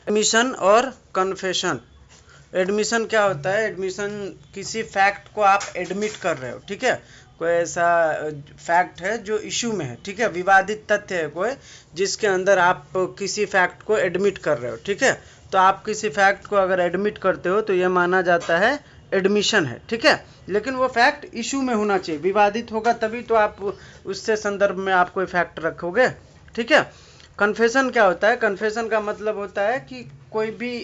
Admission और confession. Admission क्या होता है? एडमिशन किसी फैक्ट को आप एडमिट कर रहे हो, ठीक है। कोई ऐसा फैक्ट है जो इशू में है, ठीक है, विवादित तथ्य है कोई, जिसके अंदर आप किसी फैक्ट को एडमिट कर रहे हो, ठीक है। तो आप किसी फैक्ट को अगर एडमिट करते हो तो यह माना जाता है एडमिशन है, ठीक है। लेकिन वो फैक्ट इशू में होना चाहिए, विवादित होगा तभी तो आप उससे संदर्भ में आप कोई फैक्ट रखोगे, ठीक है। कन्फेशन क्या होता है? कन्फेशन का मतलब होता है कि कोई भी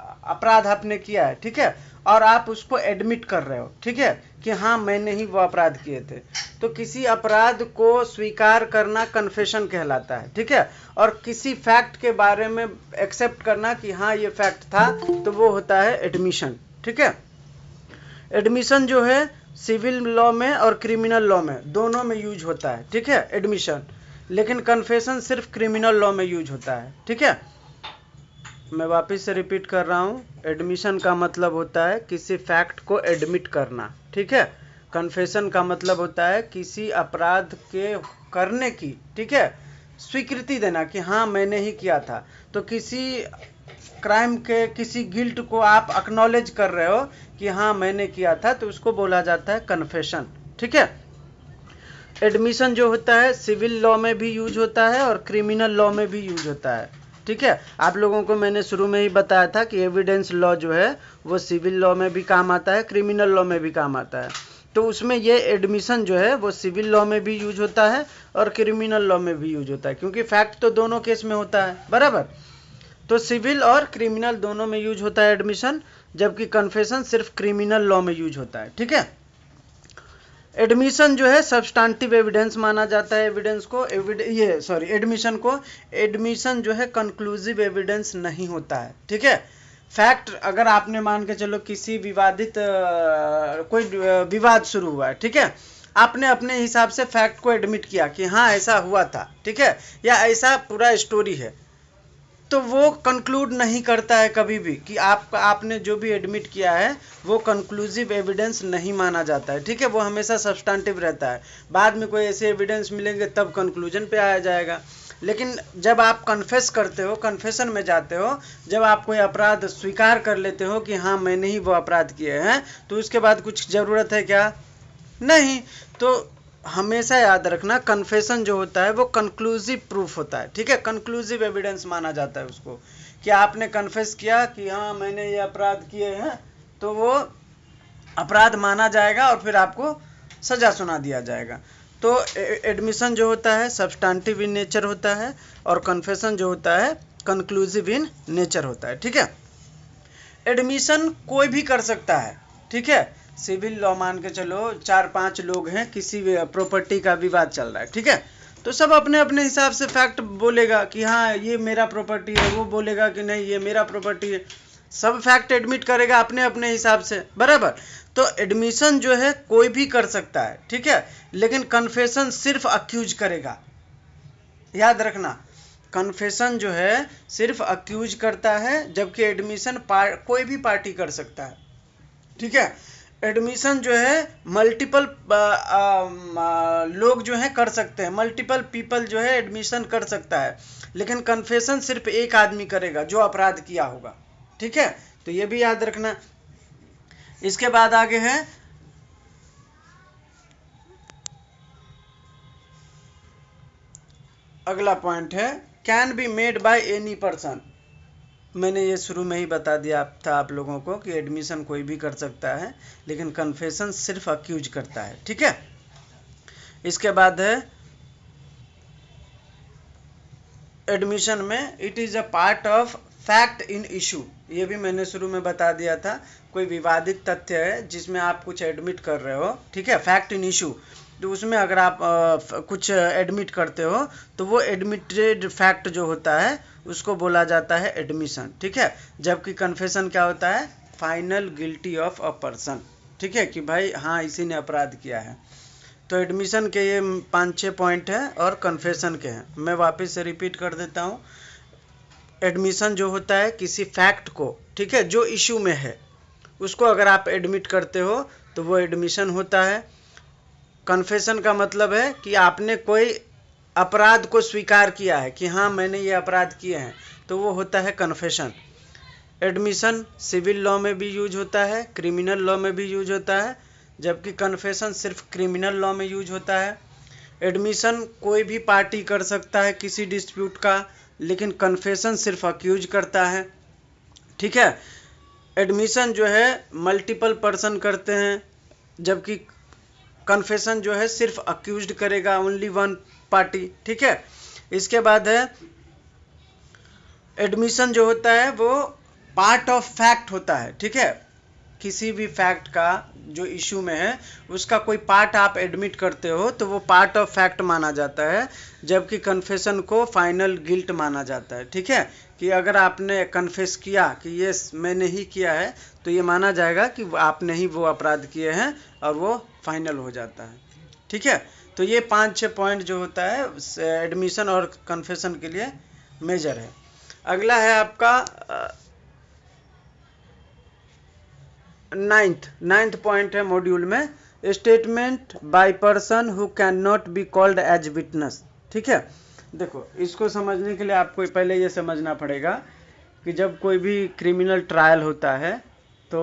अपराध आपने किया है, ठीक है, और आप उसको एडमिट कर रहे हो, ठीक है, कि हाँ मैंने ही वो अपराध किए थे। तो किसी अपराध को स्वीकार करना कन्फेशन कहलाता है, ठीक है। और किसी फैक्ट के बारे में एक्सेप्ट करना कि हाँ ये फैक्ट था, तो वो होता है एडमिशन, ठीक है। एडमिशन जो है सिविल लॉ में और क्रिमिनल लॉ में दोनों में यूज होता है, ठीक है, एडमिशन। लेकिन कन्फेशन सिर्फ क्रिमिनल लॉ में यूज होता है, ठीक है। मैं वापस से रिपीट कर रहा हूँ, एडमिशन का मतलब होता है किसी फैक्ट को एडमिट करना, ठीक है। कन्फेशन का मतलब होता है किसी अपराध के करने की, ठीक है, स्वीकृति देना कि हाँ मैंने ही किया था। तो किसी क्राइम के किसी गिल्ट को आप एक्नॉलेज कर रहे हो कि हाँ मैंने किया था, तो उसको बोला जाता है कन्फेशन, ठीक है। एडमिशन जो होता है सिविल लॉ में भी यूज होता है और क्रिमिनल लॉ में भी यूज होता है, ठीक है। आप लोगों को मैंने शुरू में ही बताया था कि एविडेंस लॉ जो है वो सिविल लॉ में भी काम आता है, क्रिमिनल लॉ में भी काम आता है। तो उसमें ये एडमिशन जो है वो सिविल लॉ में भी यूज होता है और क्रिमिनल लॉ में भी यूज होता है, क्योंकि फैक्ट तो दोनों केस में होता है, बराबर। तो सिविल और क्रिमिनल दोनों में यूज होता है एडमिशन, जबकि कन्फेशन सिर्फ क्रिमिनल लॉ में यूज होता है, ठीक है। एडमिशन जो है सब्सटैंटिव एविडेंस माना जाता है एविडेंस को, एडमिशन को। एडमिशन जो है कंक्लूसिव एविडेंस नहीं होता है, ठीक है। फैक्ट अगर आपने मान के चलो किसी विवादित कोई विवाद शुरू हुआ है, ठीक है, आपने अपने हिसाब से फैक्ट को एडमिट किया कि हाँ ऐसा हुआ था, ठीक है, या ऐसा पूरा स्टोरी है, तो वो कंक्लूड नहीं करता है कभी भी कि आपने जो भी एडमिट किया है वो कंक्लूसिव एविडेंस नहीं माना जाता है, ठीक है। वो हमेशा सब्सटैंटिव रहता है, बाद में कोई ऐसे एविडेंस मिलेंगे तब कंक्लूजन पे आया जाएगा। लेकिन जब आप कन्फेस करते हो, कन्फेशन में जाते हो, जब आप कोई अपराध स्वीकार कर लेते हो कि हाँ मैंने ही वो अपराध किए हैं, तो उसके बाद कुछ ज़रूरत है क्या? नहीं। तो हमेशा याद रखना कन्फेशन जो होता है वो कंक्लूसिव प्रूफ होता है, ठीक है, कंक्लूसिव एविडेंस माना जाता है उसको, कि आपने कन्फेस किया कि हाँ मैंने ये अपराध किए हैं, तो वो अपराध माना जाएगा और फिर आपको सजा सुना दिया जाएगा। तो एडमिशन जो होता है सब्सटैंटिव इन नेचर होता है और कन्फेशन जो होता है कंक्लूसिव इन नेचर होता है, ठीक है। एडमिशन कोई भी कर सकता है, ठीक है। सिविल लॉ मान के चलो 4-5 लोग हैं, किसी प्रॉपर्टी का विवाद चल रहा है, ठीक है, तो सब अपने अपने हिसाब से फैक्ट बोलेगा कि हाँ ये मेरा प्रॉपर्टी है, वो बोलेगा कि नहीं ये मेरा प्रॉपर्टी है, सब फैक्ट एडमिट करेगा अपने अपने हिसाब से, बराबर। तो एडमिशन जो है कोई भी कर सकता है, ठीक है, लेकिन कन्फेशन सिर्फ अक्यूज करेगा, याद रखना। कन्फेशन जो है सिर्फ अक्यूज करता है, जबकि एडमिशन कोई भी पार्टी कर सकता है, ठीक है। एडमिशन जो है मल्टीपल लोग जो है कर सकते हैं, मल्टीपल पीपल जो है एडमिशन कर सकता है, लेकिन कन्फेशन सिर्फ एक आदमी करेगा जो अपराध किया होगा, ठीक है। तो ये भी याद रखना। इसके बाद आगे है अगला पॉइंट है can be made by any person. मैंने ये शुरू में ही बता दिया था आप लोगों को कि एडमिशन कोई भी कर सकता है, लेकिन कन्फेशन सिर्फ अक्यूज करता है, ठीक है। इसके बाद है एडमिशन में it is a part of fact in issue. ये भी मैंने शुरू में बता दिया था, कोई विवादित तथ्य है जिसमें आप कुछ एडमिट कर रहे हो, ठीक है, फैक्ट इन इशू, तो उसमें अगर आप कुछ एडमिट करते हो तो वो एडमिटेड फैक्ट जो होता है उसको बोला जाता है एडमिशन, ठीक है। जबकि कन्फेशन क्या होता है? Final guilty of a person, ठीक है, कि भाई हाँ इसी ने अपराध किया है। तो एडमिशन के ये 5-6 पॉइंट हैं और कन्फेशन के हैं। मैं वापस से रिपीट कर देता हूँ। एडमिशन जो होता है किसी फैक्ट को, ठीक है, जो इशू में है उसको अगर आप एडमिट करते हो तो वो एडमिशन होता है। कन्फेशन का मतलब है कि आपने कोई अपराध को स्वीकार किया है कि हाँ मैंने ये अपराध किए हैं, तो वो होता है कन्फेशन। एडमिशन सिविल लॉ में भी यूज होता है, क्रिमिनल लॉ में भी यूज होता है, जबकि कन्फेशन सिर्फ क्रिमिनल लॉ में यूज होता है। एडमिशन कोई भी पार्टी कर सकता है किसी डिस्प्यूट का, लेकिन कन्फेशन सिर्फ अक्यूज करता है, ठीक है। एडमिशन जो है मल्टीपल पर्सन करते हैं, जबकि कन्फेशन जो है सिर्फ अक्यूज्ड करेगा, ओनली वन पार्टी, ठीक है। इसके बाद है एडमिशन जो होता है वो पार्ट ऑफ फैक्ट होता है, ठीक है। किसी भी फैक्ट का जो इशू में है उसका कोई पार्ट आप एडमिट करते हो तो वो पार्ट ऑफ फैक्ट माना जाता है, जबकि कन्फेशन को फाइनल गिल्ट माना जाता है, ठीक है। कि अगर आपने कन्फेस किया कि ये मैंने ही किया है तो ये माना जाएगा कि आपने ही वो अपराध किए हैं और वो फाइनल हो जाता है, ठीक है। तो ये 5-6 पॉइंट जो होता है एडमिशन और कन्फेशन के लिए मेजर है। अगला है आपका नाइन्थ पॉइंट है मॉड्यूल में, statement by person who can not be called as witness, ठीक है। देखो, इसको समझने के लिए आपको पहले ये समझना पड़ेगा कि जब कोई भी क्रिमिनल ट्रायल होता है, तो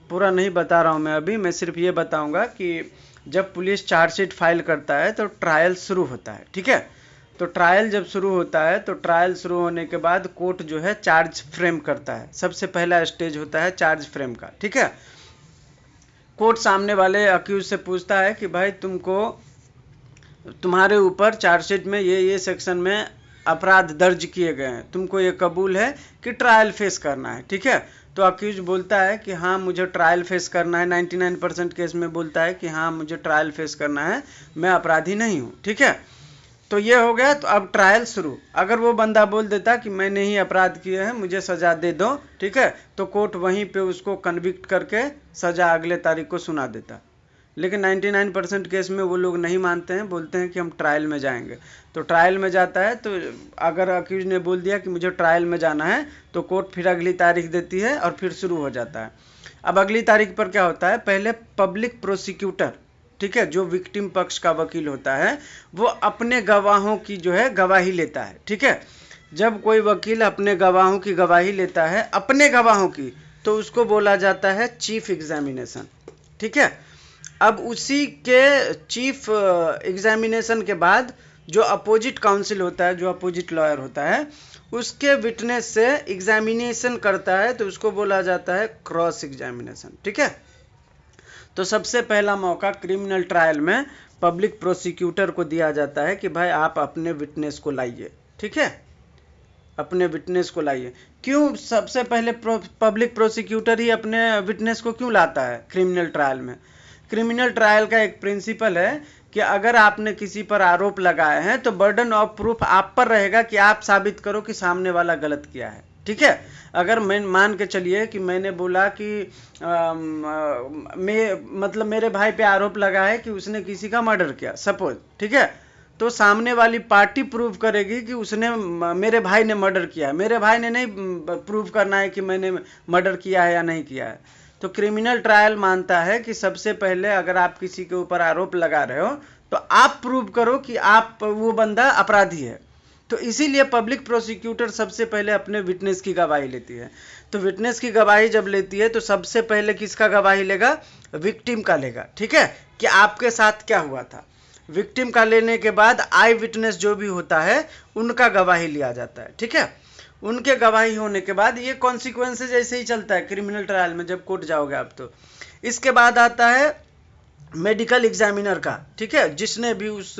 पूरा नहीं बता रहा हूँ मैं अभी, मैं सिर्फ ये बताऊँगा कि जब पुलिस चार्जशीट फाइल करता है तो ट्रायल शुरू होता है, ठीक है। तो ट्रायल जब शुरू होता है तो ट्रायल शुरू होने के बाद कोर्ट जो है चार्ज फ्रेम करता है। सबसे पहला स्टेज होता है चार्ज फ्रेम का, ठीक है। कोर्ट सामने वाले अक्यूज से पूछता है कि भाई तुम्हारे ऊपर चार्जशीट में ये सेक्शन में अपराध दर्ज किए गए हैं, तुमको ये कबूल है कि ट्रायल फेस करना है, ठीक है। तो अक्यूज बोलता है कि हाँ मुझे ट्रायल फेस करना है, 99% केस में बोलता है कि हाँ मुझे ट्रायल फेस करना है, मैं अपराधी नहीं हूँ, ठीक है। तो ये हो गया, तो अब ट्रायल शुरू। अगर वो बंदा बोल देता कि मैंने ही अपराध किए हैं, मुझे सज़ा दे दो, ठीक है, तो कोर्ट वहीं पे उसको कन्विक्ट करके सज़ा अगले तारीख को सुना देता। लेकिन 99% केस में वो लोग नहीं मानते हैं, बोलते हैं कि हम ट्रायल में जाएंगे। तो ट्रायल में जाता है, तो अगर अक्यूज ने बोल दिया कि मुझे ट्रायल में जाना है तो कोर्ट फिर अगली तारीख देती है और फिर शुरू हो जाता है। अब अगली तारीख पर क्या होता है, पहले पब्लिक प्रोसिक्यूटर, ठीक है, जो विक्टिम पक्ष का वकील होता है, वो अपने गवाहों की जो है गवाही लेता है, ठीक है। जब कोई वकील अपने गवाहों की गवाही लेता है, अपने गवाहों की, तो उसको बोला जाता है चीफ एग्जामिनेशन, ठीक है। अब उसी के चीफ एग्जामिनेशन के बाद जो अपोजिट काउंसिल होता है, जो अपोजिट लॉयर होता है, उसके विटनेस से एग्जामिनेशन करता है, तो उसको बोला जाता है क्रॉस एग्जामिनेशन, ठीक है। तो सबसे पहला मौका क्रिमिनल ट्रायल में पब्लिक प्रोसिक्यूटर को दिया जाता है कि भाई आप अपने विटनेस को लाइए, ठीक है, अपने विटनेस को लाइए। क्यों सबसे पहले पब्लिक प्रोसिक्यूटर ही अपने विटनेस को क्यों लाता है क्रिमिनल ट्रायल में? क्रिमिनल ट्रायल का एक प्रिंसिपल है कि अगर आपने किसी पर आरोप लगाए हैं तो बर्डन ऑफ प्रूफ आप पर रहेगा कि आप साबित करो कि सामने वाला गलत किया है, ठीक है। अगर मैं मान के चलिए कि मैंने बोला कि मतलब मेरे भाई पे आरोप लगा है कि उसने किसी का मर्डर किया, सपोज, ठीक है, तो सामने वाली पार्टी प्रूव करेगी कि उसने मेरे भाई ने मर्डर किया है, मेरे भाई ने नहीं प्रूव करना है कि मैंने मर्डर किया है या नहीं किया है। तो क्रिमिनल ट्रायल मानता है कि सबसे पहले अगर आप किसी के ऊपर आरोप लगा रहे हो तो आप प्रूव करो कि आप वो बंदा अपराधी है। तो इसीलिए पब्लिक प्रोसिक्यूटर सबसे पहले अपने विटनेस की गवाही लेती है। तो विटनेस की गवाही जब लेती है तो सबसे पहले किसका गवाही लेगा? विक्टिम का लेगा, ठीक है, कि आपके साथ क्या हुआ था। विक्टिम का लेने के बाद आई विटनेस जो भी होता है उनका गवाही लिया जाता है, ठीक है। उनके गवाही होने के बाद ये कॉन्सिक्वेंसेज ऐसे ही चलता है क्रिमिनल ट्रायल में जब कोर्ट जाओगे आप तो। इसके बाद आता है मेडिकल एग्जामिनर का, ठीक है, जिसने भी उस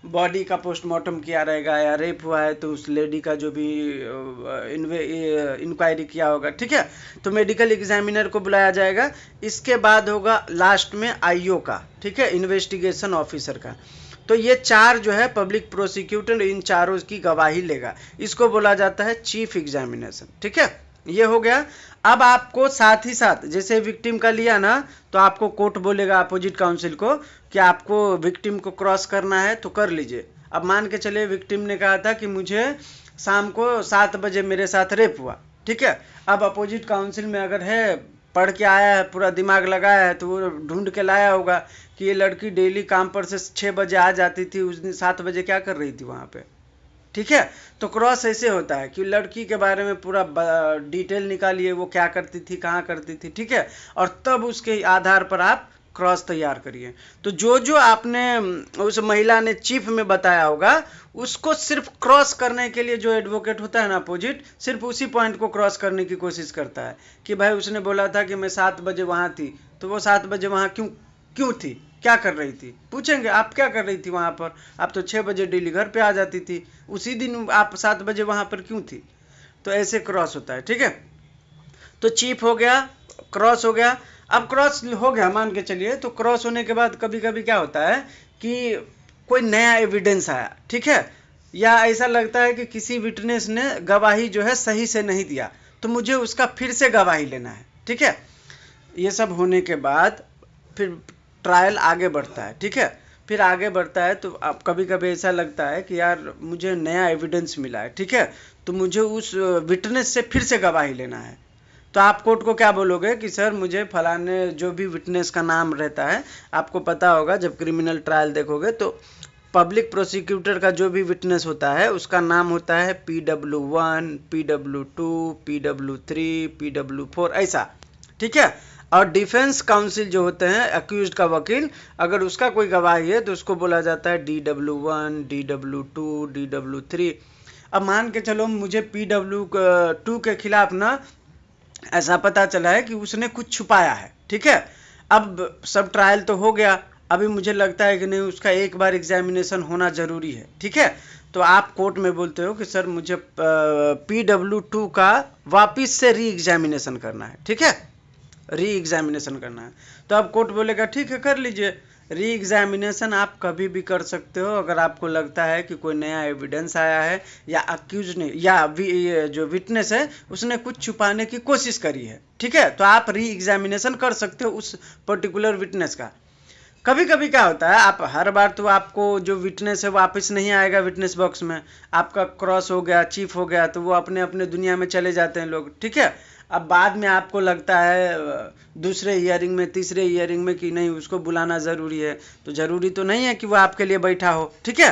बॉडी का पोस्टमार्टम किया रहेगा या रेप हुआ है तो उस लेडी का जो भी इंक्वायरी किया होगा, ठीक है, तो मेडिकल एग्जामिनर को बुलाया जाएगा। इसके बाद होगा लास्ट में आईओ का, ठीक है, इन्वेस्टिगेशन ऑफिसर का। तो ये चार जो है पब्लिक प्रोसिक्यूटर इन चारों की गवाही लेगा, इसको बोला जाता है चीफ एग्जामिनेशन, ठीक है, ये हो गया। अब आपको साथ ही साथ जैसे विक्टिम का लिया ना, तो आपको कोर्ट बोलेगा अपोजिट काउंसिल को कि आपको विक्टिम को क्रॉस करना है तो कर लीजिए। अब मान के चले विक्टिम ने कहा था कि मुझे शाम को 7 बजे मेरे साथ रेप हुआ, ठीक है। अब अपोजिट काउंसिल में अगर है, पढ़ के आया है, पूरा दिमाग लगाया है, तो वो ढूंढ के लाया होगा कि ये लड़की डेली काम पर से 6 बजे आ जाती थी, उस दिन 7 बजे क्या कर रही थी वहाँ पे, ठीक है। तो क्रॉस ऐसे होता है कि लड़की के बारे में पूरा डिटेल निकालिए, वो क्या करती थी, कहाँ करती थी, ठीक है, और तब उसके आधार पर आप क्रॉस तैयार करिए। तो जो जो आपने उस महिला ने चीफ में बताया होगा, उसको सिर्फ क्रॉस करने के लिए जो एडवोकेट होता है ना अपोजिट, सिर्फ उसी पॉइंट को क्रॉस करने की कोशिश करता है कि भाई उसने बोला था कि मैं 7 बजे वहाँ थी, तो वो 7 बजे वहाँ क्यों थी, क्या कर रही थी, पूछेंगे आप क्या कर रही थी वहाँ पर, आप तो 6 बजे डेली घर पे आ जाती थी, उसी दिन आप 7 बजे वहाँ पर क्यों थी। तो ऐसे क्रॉस होता है, ठीक है। तो चीफ हो गया, क्रॉस हो गया। अब क्रॉस हो गया मान के चलिए, तो क्रॉस होने के बाद कभी कभी क्या होता है कि कोई नया एविडेंस आया, ठीक है, या ऐसा लगता है कि किसी विटनेस ने गवाही जो है सही से नहीं दिया, तो मुझे उसका फिर से गवाही लेना है, ठीक है। ये सब होने के बाद फिर ट्रायल आगे बढ़ता है, ठीक है। फिर आगे बढ़ता है तो अब कभी कभी ऐसा लगता है कि यार मुझे नया एविडेंस मिला है, ठीक है, तो मुझे उस विटनेस से फिर से गवाही लेना है। तो आप कोर्ट को क्या बोलोगे कि सर मुझे फलाने जो भी विटनेस का नाम रहता है, आपको पता होगा जब क्रिमिनल ट्रायल देखोगे तो पब्लिक प्रोसिक्यूटर का जो भी विटनेस होता है उसका नाम होता है PW1, PW2, PW3, PW4, ऐसा, ठीक है। और डिफेंस काउंसिल जो होते हैं, अक्यूज्ड का वकील, अगर उसका कोई गवाही है तो उसको बोला जाता है DW1, DW2, DW3। अब मान के चलो मुझे PW2 के खिलाफ ना ऐसा पता चला है कि उसने कुछ छुपाया है, ठीक है। अब सब ट्रायल तो हो गया, अभी मुझे लगता है कि नहीं उसका एक बार एग्जामिनेशन होना ज़रूरी है, ठीक है। तो आप कोर्ट में बोलते हो कि सर मुझे PW2 का वापस से री एग्जामिनेशन करना है, ठीक है, री एग्जामिनेशन करना है। तो अब कोर्ट बोलेगा ठीक है कर लीजिए। री एग्जामिनेशन आप कभी भी कर सकते हो अगर आपको लगता है कि कोई नया एविडेंस आया है, या अक्यूज ने या ये जो विटनेस है उसने कुछ छुपाने की कोशिश करी है, ठीक है, तो आप री एग्जामिनेशन कर सकते हो उस पर्टिकुलर विटनेस का। कभी कभी क्या होता है, आप हर बार तो आपको जो विटनेस है वापस नहीं आएगा विटनेस बॉक्स में, आपका क्रॉस हो गया, चीफ हो गया, तो वो अपने अपने दुनिया में चले जाते हैं लोग, ठीक है। अब बाद में आपको लगता है दूसरे हियरिंग में, तीसरे हियरिंग में कि नहीं उसको बुलाना ज़रूरी है, तो ज़रूरी तो नहीं है कि वो आपके लिए बैठा हो, ठीक है।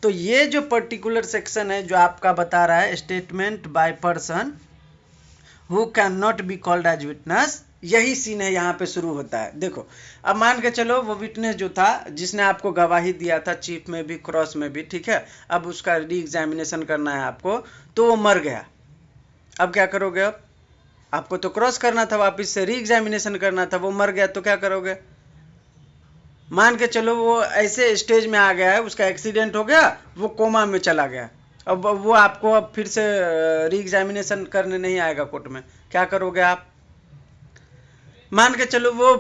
तो ये जो पर्टिकुलर सेक्शन है जो आपका बता रहा है statement by person who can not be called as witness, यही सीन है यहाँ पे शुरू होता है। देखो अब मान के चलो वो विटनेस जो था जिसने आपको गवाही दिया था चीफ में भी क्रॉस में भी, ठीक है, अब उसका री एग्जामिनेशन करना है आपको, तो वो मर गया। अब क्या करोगे, अब आपको तो क्रॉस करना था, वापस से री एग्जामिनेशन करना था, वो मर गया तो क्या करोगे। मान के चलो वो ऐसे स्टेज में आ गया है, उसका एक्सीडेंट हो गया, वो कोमा में चला गया, अब वो आपको अब फिर से री एग्जामिनेशन करने नहीं आएगा कोर्ट में, क्या करोगे आप। मान के चलो वो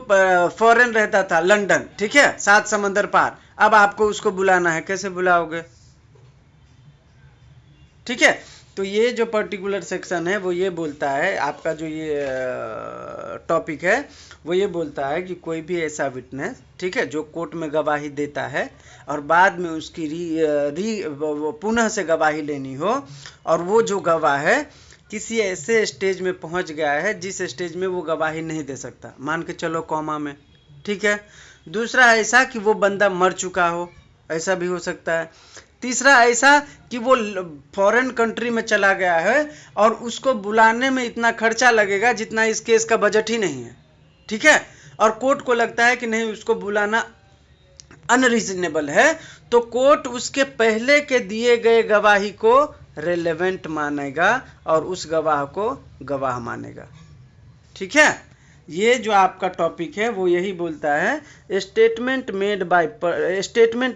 फॉरेन रहता था, लंदन, ठीक है, 7 समंदर पार, अब आपको उसको बुलाना है, कैसे बुलाओगे, ठीक है। तो ये जो पर्टिकुलर सेक्शन है वो ये बोलता है, आपका जो ये टॉपिक है वो ये बोलता है कि कोई भी ऐसा विटनेस, ठीक है, जो कोर्ट में गवाही देता है और बाद में उसकी पुनः से गवाही लेनी हो, और वो जो गवाह है किसी ऐसे स्टेज में पहुंच गया है जिस स्टेज में वो गवाही नहीं दे सकता, मान के चलो कॉमा में, ठीक है। दूसरा ऐसा कि वो बंदा मर चुका हो, ऐसा भी हो सकता है। तीसरा ऐसा कि वो फॉरेन कंट्री में चला गया है और उसको बुलाने में इतना खर्चा लगेगा जितना इस केस का बजट ही नहीं है, ठीक है, और कोर्ट को लगता है कि नहीं उसको बुलाना अनरीजनेबल है, तो कोर्ट उसके पहले के दिए गए गवाही को रेलेवेंट मानेगा और उस गवाह को गवाह मानेगा, ठीक है। ये जो आपका टॉपिक है वो यही बोलता है statement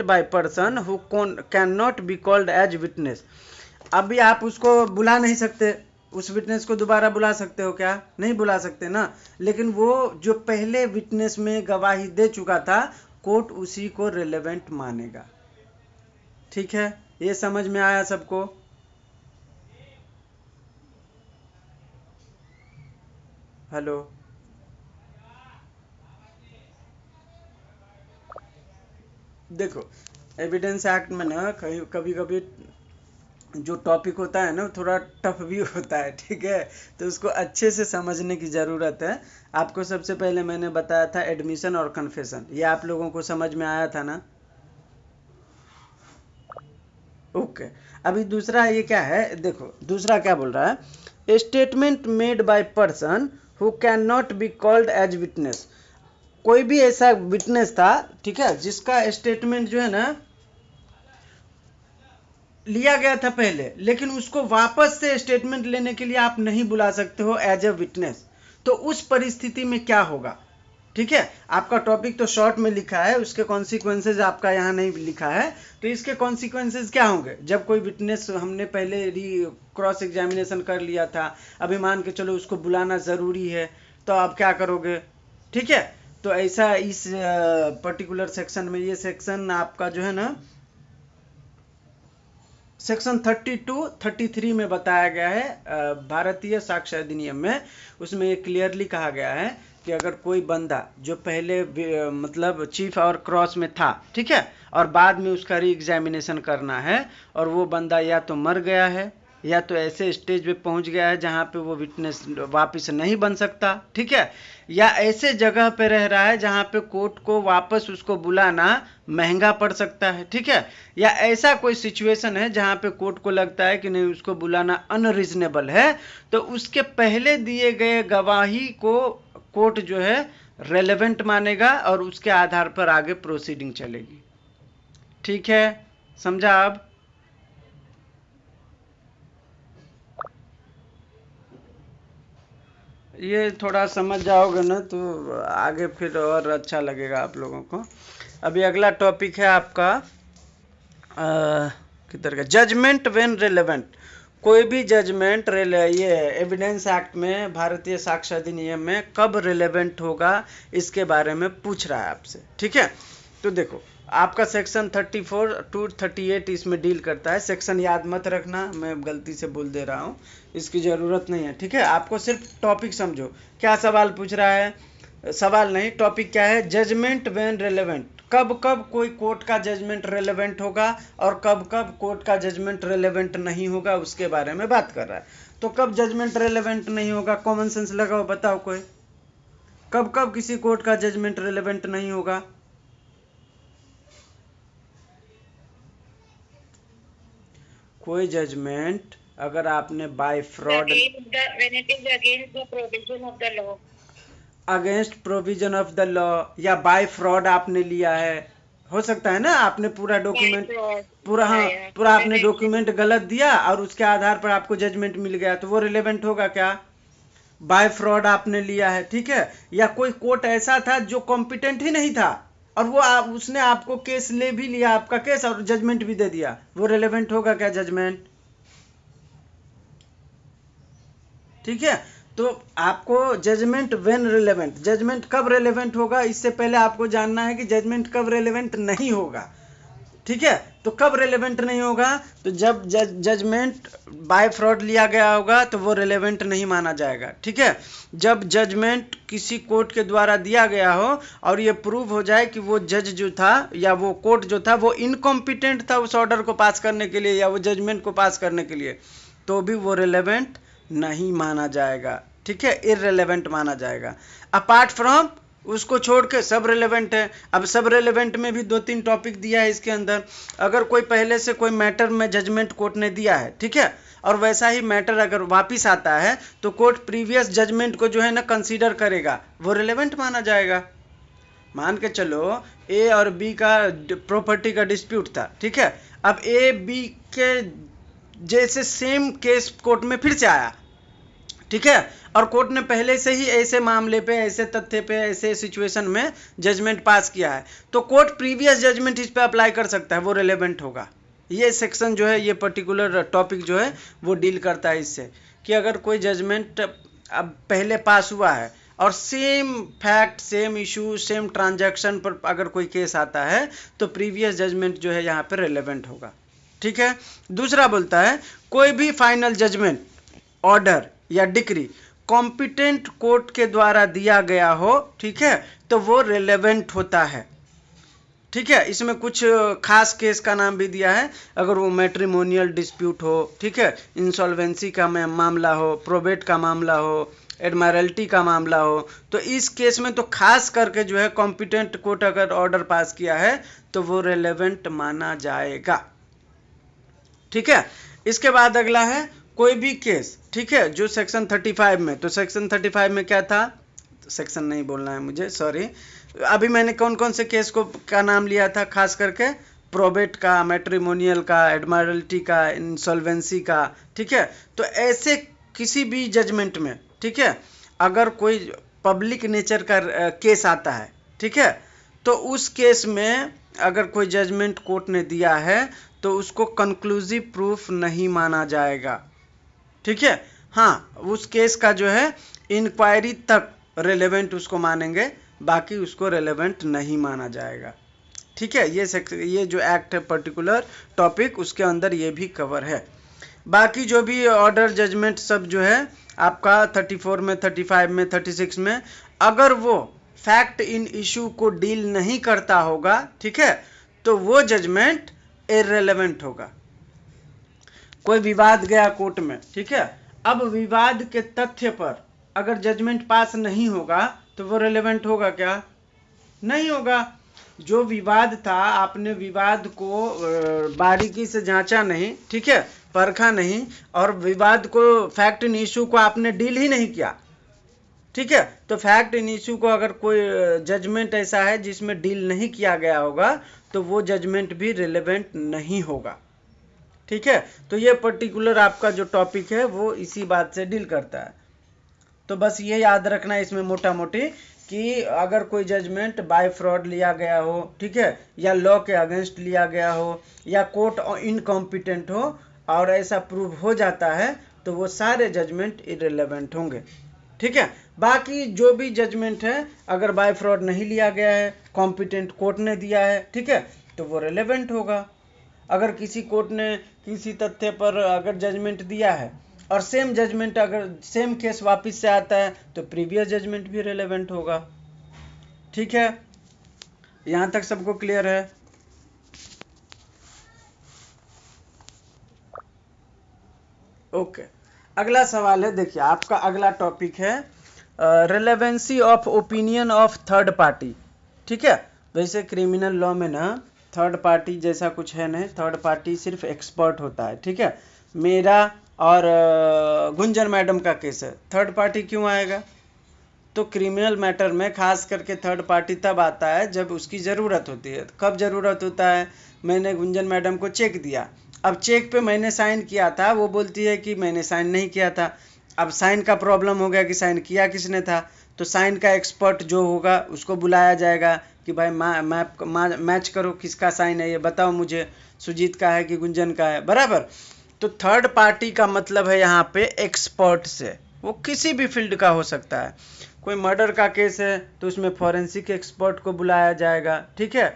by person who can not be called as witness. अभी आप उसको बुला नहीं सकते, उस विटनेस को दोबारा बुला सकते हो क्या, नहीं बुला सकते ना, लेकिन वो जो पहले विटनेस में गवाही दे चुका था कोर्ट उसी को रिलेवेंट मानेगा, ठीक है। ये समझ में आया सबको। हेलो, देखो एविडेंस एक्ट में ना कभी कभी जो टॉपिक होता है ना थोड़ा टफ भी होता है, ठीक है, तो उसको अच्छे से समझने की ज़रूरत है। आपको सबसे पहले मैंने बताया था एडमिशन और कन्फेशन, ये आप लोगों को समझ में आया था ना, ओके। अभी दूसरा ये क्या है, देखो दूसरा क्या बोल रहा है, statement made by person who can not be called as witness. कोई भी ऐसा विटनेस था, ठीक है, जिसका स्टेटमेंट जो है ना लिया गया था पहले, लेकिन उसको वापस से स्टेटमेंट लेने के लिए आप नहीं बुला सकते हो एज ए विटनेस, तो उस परिस्थिति में क्या होगा। ठीक है, आपका टॉपिक तो शॉर्ट में लिखा है, उसके कॉन्सिक्वेंसेज आपका यहाँ नहीं लिखा है, तो इसके कॉन्सिक्वेंसेज क्या होंगे। जब कोई विटनेस हमने पहले क्रॉस एग्जामिनेशन कर लिया था, अभी मान के चलो उसको बुलाना ज़रूरी है, तो आप क्या करोगे। ठीक है, तो ऐसा इस पर्टिकुलर सेक्शन में, ये सेक्शन आपका जो है ना सेक्शन 32, 33 में बताया गया है भारतीय साक्ष्य अधिनियम में। उसमें ये क्लियरली कहा गया है कि अगर कोई बंदा जो पहले मतलब चीफ और क्रॉस में था, ठीक है, और बाद में उसका री एग्जामिनेशन करना है, और वो बंदा या तो मर गया है या तो ऐसे स्टेज पे पहुंच गया है जहां पे वो विटनेस वापस नहीं बन सकता, ठीक है, या ऐसे जगह पे रह रहा है जहां पे कोर्ट को वापस उसको बुलाना महंगा पड़ सकता है, ठीक है, या ऐसा कोई सिचुएशन है जहां पे कोर्ट को लगता है कि नहीं उसको बुलाना अनरीजनेबल है, तो उसके पहले दिए गए गवाही को कोर्ट जो है रेलेवेंट मानेगा और उसके आधार पर आगे प्रोसीडिंग चलेगी। ठीक है, समझा। अब ये थोड़ा समझ जाओगे ना तो आगे फिर और अच्छा लगेगा आप लोगों को। अभी अगला टॉपिक है आपका किधर का, जजमेंट व्हेन रेलेवेंट। कोई भी जजमेंट ये एविडेंस एक्ट में, भारतीय साक्ष्य अधिनियम में कब रिलेवेंट होगा इसके बारे में पूछ रहा है आपसे। ठीक है, तो देखो आपका सेक्शन 34 to 38 इसमें डील करता है। सेक्शन याद मत रखना, मैं गलती से बोल दे रहा हूँ, इसकी ज़रूरत नहीं है। ठीक है, आपको सिर्फ टॉपिक समझो, क्या सवाल पूछ रहा है, सवाल नहीं टॉपिक क्या है, जजमेंट व्हेन रेलेवेंट, कब कब कोई कोर्ट का जजमेंट रेलेवेंट होगा और कब कब कोर्ट का जजमेंट रेलेवेंट नहीं होगा, उसके बारे में बात कर रहा है। तो कब जजमेंट रेलेवेंट नहीं होगा, कॉमन सेंस लगाओ, बताओ कोई, कब कब किसी कोर्ट का जजमेंट रेलेवेंट नहीं होगा। कोई जजमेंट अगर आपने bye fraud, against provision of the law या बाय फ्रॉड आपने लिया है, हो सकता है ना आपने पूरा डॉक्यूमेंट पूरा आपने डॉक्यूमेंट गलत दिया और उसके आधार पर आपको जजमेंट मिल गया, तो वो रिलेवेंट होगा क्या, बाय फ्रॉड आपने लिया है। ठीक है, या कोई कोर्ट ऐसा था जो कॉम्पिटेंट ही नहीं था और वो उसने आपको केस ले भी लिया, आपका केस, और जजमेंट भी दे दिया, वो रिलेवेंट होगा क्या जजमेंट। ठीक है, तो आपको जजमेंट व्हेन रिलेवेंट, जजमेंट कब रिलेवेंट होगा, इससे पहले आपको जानना है कि जजमेंट कब रिलेवेंट नहीं होगा। ठीक है, तो कब रिलेवेंट नहीं होगा, तो जब जजमेंट बाय फ्रॉड लिया गया होगा तो वो रिलेवेंट नहीं माना जाएगा। ठीक है, जब जजमेंट किसी कोर्ट के द्वारा दिया गया हो और ये प्रूव हो जाए कि वो जज जो था या वो कोर्ट जो था वो इनकॉम्पिटेंट था उस ऑर्डर को पास करने के लिए या वो जजमेंट को पास करने के लिए, तो भी वो रिलेवेंट नहीं माना जाएगा। ठीक है, इररिलेवेंट माना जाएगा। अपार्ट फ्रॉम उसको छोड़ के सब रिलेवेंट है। अब सब रिलेवेंट में भी 2-3 टॉपिक दिया है इसके अंदर। अगर कोई पहले से कोई मैटर में जजमेंट कोर्ट ने दिया है, ठीक है, और वैसा ही मैटर अगर वापिस आता है तो कोर्ट प्रीवियस जजमेंट को जो है ना कंसीडर करेगा, वो रिलेवेंट माना जाएगा। मान के चलो ए और बी का प्रॉपर्टी का डिस्प्यूट था, ठीक है, अब ए बी के जैसे सेम केस कोर्ट में फिर से आया, ठीक है, और कोर्ट ने पहले से ही ऐसे मामले पे, ऐसे तथ्य पे, ऐसे सिचुएशन में जजमेंट पास किया है, तो कोर्ट प्रीवियस जजमेंट इस पे अप्लाई कर सकता है, वो रिलेवेंट होगा। ये सेक्शन जो है, ये पर्टिकुलर टॉपिक जो है वो डील करता है इससे कि अगर कोई जजमेंट अब पहले पास हुआ है और same fact, same issue, same transaction पर अगर कोई केस आता है तो प्रीवियस जजमेंट जो है यहाँ पर रिलेवेंट होगा। ठीक है, दूसरा बोलता है कोई भी फाइनल जजमेंट, ऑर्डर या डिक्री कॉम्पिटेंट कोर्ट के द्वारा दिया गया हो, ठीक है, तो वो रिलेवेंट होता है। ठीक है, इसमें कुछ खास केस का नाम भी दिया है, अगर वो मैट्रिमोनियल डिस्प्यूट हो, ठीक है, इंसॉल्वेंसी का मामला हो, प्रोबेट का मामला हो, एडमायरल्टी का मामला हो, तो इस केस में तो खास करके जो है कॉम्पिटेंट कोर्ट अगर ऑर्डर पास किया है तो वो रिलेवेंट माना जाएगा। ठीक है। इसके बाद अगला है कोई भी केस, ठीक है, जो सेक्शन 35 में, तो सेक्शन 35 में क्या था, सेक्शन नहीं बोलना है मुझे, सॉरी। अभी मैंने कौन कौन से केस को का नाम लिया था, खास करके प्रोबेट का, मैट्रिमोनियल का, एडमायरल्टी का, इंसॉल्वेंसी का, ठीक है। तो ऐसे किसी भी जजमेंट में, ठीक है, अगर कोई पब्लिक नेचर का केस आता है, ठीक है, तो उस केस में अगर कोई जजमेंट कोर्ट ने दिया है तो उसको कंक्लूसिव प्रूफ नहीं माना जाएगा, ठीक है। हाँ, उस केस का जो है इंक्वायरी तक रेलेवेंट उसको मानेंगे, बाकी उसको रेलेवेंट नहीं माना जाएगा, ठीक है। ये जो एक्ट है पर्टिकुलर टॉपिक, उसके अंदर ये भी कवर है। बाकी जो भी ऑर्डर जजमेंट सब जो है आपका 34 में, 35 में, 36 में, अगर वो फैक्ट इन इशू को डील नहीं करता होगा, ठीक है, तो वो जजमेंट इररिलेवेंट होगा। कोई विवाद गया कोर्ट में, ठीक है, अब विवाद के तथ्य पर अगर जजमेंट पास नहीं होगा तो वो रिलेवेंट होगा क्या? नहीं होगा। जो विवाद था, आपने विवाद को बारीकी से जांचा नहीं, ठीक है, परखा नहीं, और विवाद को, फैक्ट इन इशू को आपने डील ही नहीं किया, ठीक है। तो फैक्ट इन इशू को अगर कोई जजमेंट ऐसा है जिसमें डील नहीं किया गया होगा तो वो जजमेंट भी रिलेवेंट नहीं होगा, ठीक है। तो ये पर्टिकुलर आपका जो टॉपिक है वो इसी बात से डील करता है। तो बस ये याद रखना इसमें मोटा मोटी कि अगर कोई जजमेंट बाय फ्रॉड लिया गया हो, ठीक है, या लॉ के अगेंस्ट लिया गया हो, या कोर्ट इनकॉम्पिटेंट हो और ऐसा प्रूव हो जाता है तो वो सारे जजमेंट इररिलेवेंट होंगे, ठीक है। बाकी जो भी जजमेंट है अगर बाय फ्रॉड नहीं लिया गया है, कॉम्पिटेंट कोर्ट ने दिया है, ठीक है, तो वो रिलेवेंट होगा। अगर किसी कोर्ट ने किसी तथ्य पर अगर जजमेंट दिया है और सेम जजमेंट अगर सेम केस वापस से आता है तो प्रीवियस जजमेंट भी रिलेवेंट होगा, ठीक है। यहां तक सबको क्लियर है? ओके। अगला सवाल है, देखिए आपका अगला टॉपिक है relevancy of opinion of third party, ठीक है। वैसे क्रिमिनल लॉ में ना थर्ड पार्टी जैसा कुछ है नहीं, थर्ड पार्टी सिर्फ एक्सपर्ट होता है, ठीक है। मेरा और गुंजन मैडम का केस है, थर्ड पार्टी क्यों आएगा? तो क्रिमिनल मैटर में खास करके थर्ड पार्टी तब आता है जब उसकी ज़रूरत होती है। कब ज़रूरत होता है? मैंने गुंजन मैडम को चेक दिया, अब चेक पे मैंने साइन किया था, वो बोलती है कि मैंने साइन नहीं किया था। अब साइन का प्रॉब्लम हो गया कि साइन किया किसने था, तो साइन का एक्सपर्ट जो होगा उसको बुलाया जाएगा कि भाई मैच करो किसका साइन है, ये बताओ मुझे, सुजीत का है कि गुंजन का है, बराबर। तो थर्ड पार्टी का मतलब है यहाँ पे एक्सपर्ट से, वो किसी भी फील्ड का हो सकता है। कोई मर्डर का केस है तो उसमें फॉरेंसिक एक्सपर्ट को बुलाया जाएगा, ठीक है।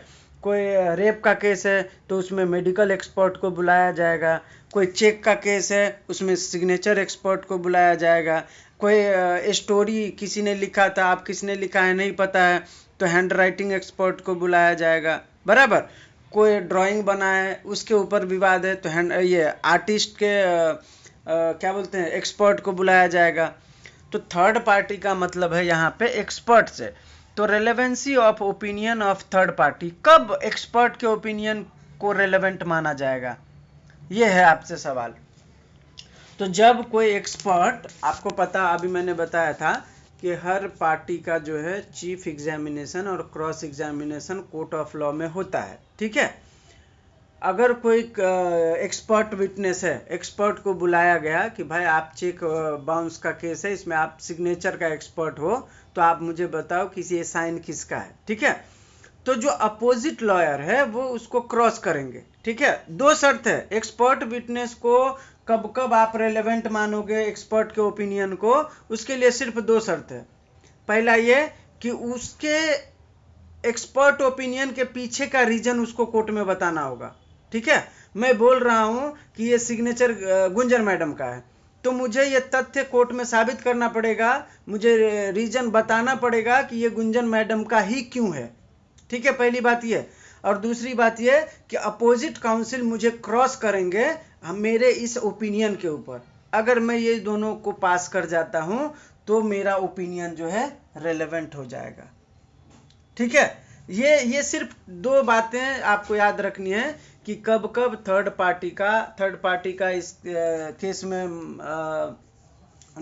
कोई रेप का केस है तो उसमें मेडिकल एक्सपर्ट को बुलाया जाएगा। कोई चेक का केस है उसमें सिग्नेचर एक्सपर्ट को बुलाया जाएगा। कोई स्टोरी किसी ने लिखा था, आप किसने लिखा है नहीं पता है, तो हैंड राइटिंग एक्सपर्ट को बुलाया जाएगा, बराबर। कोई ड्राइंग बना है उसके ऊपर विवाद है तो ये आर्टिस्ट के क्या बोलते हैं, एक्सपर्ट को बुलाया जाएगा। तो थर्ड पार्टी का मतलब है यहाँ पे एक्सपर्ट से। तो relevancy of opinion of third party, कब एक्सपर्ट के ओपिनियन को रेलेवेंट माना जाएगा, ये है आपसे सवाल। तो जब कोई एक्सपर्ट, आपको पता, अभी मैंने बताया था कि हर पार्टी का जो है चीफ एग्जामिनेशन और cross examination court of law में होता है, ठीक है। अगर कोई एक्सपर्ट विटनेस है, एक्सपर्ट को बुलाया गया कि भाई आप चेक बाउंस का केस है, इसमें आप सिग्नेचर का एक्सपर्ट हो, तो आप मुझे बताओ कि ये साइन किसका है, ठीक है। तो जो अपोजिट लॉयर है वो उसको क्रॉस करेंगे, ठीक है। दो शर्त है, एक्सपर्ट विटनेस को कब कब आप रेलेवेंट मानोगे एक्सपर्ट के ओपिनियन को, उसके लिए सिर्फ दो शर्त है। पहला ये कि उसके एक्सपर्ट ओपिनियन के पीछे का रीजन उसको कोर्ट में बताना होगा, ठीक है। मैं बोल रहा हूं कि ये सिग्नेचर गुंजन मैडम का है, तो मुझे ये तथ्य कोर्ट में साबित करना पड़ेगा, मुझे रीजन बताना पड़ेगा कि ये गुंजन मैडम का ही क्यों है, ठीक है। पहली बात ये। और दूसरी बात ये कि अपोजिट काउंसिल मुझे क्रॉस करेंगे मेरे इस ओपिनियन के ऊपर। अगर मैं ये दोनों को पास कर जाता हूं तो मेरा ओपिनियन जो है रेलेवेंट हो जाएगा, ठीक है। ये सिर्फ दो बातें आपको याद रखनी है कि कब कब थर्ड पार्टी का इस केस में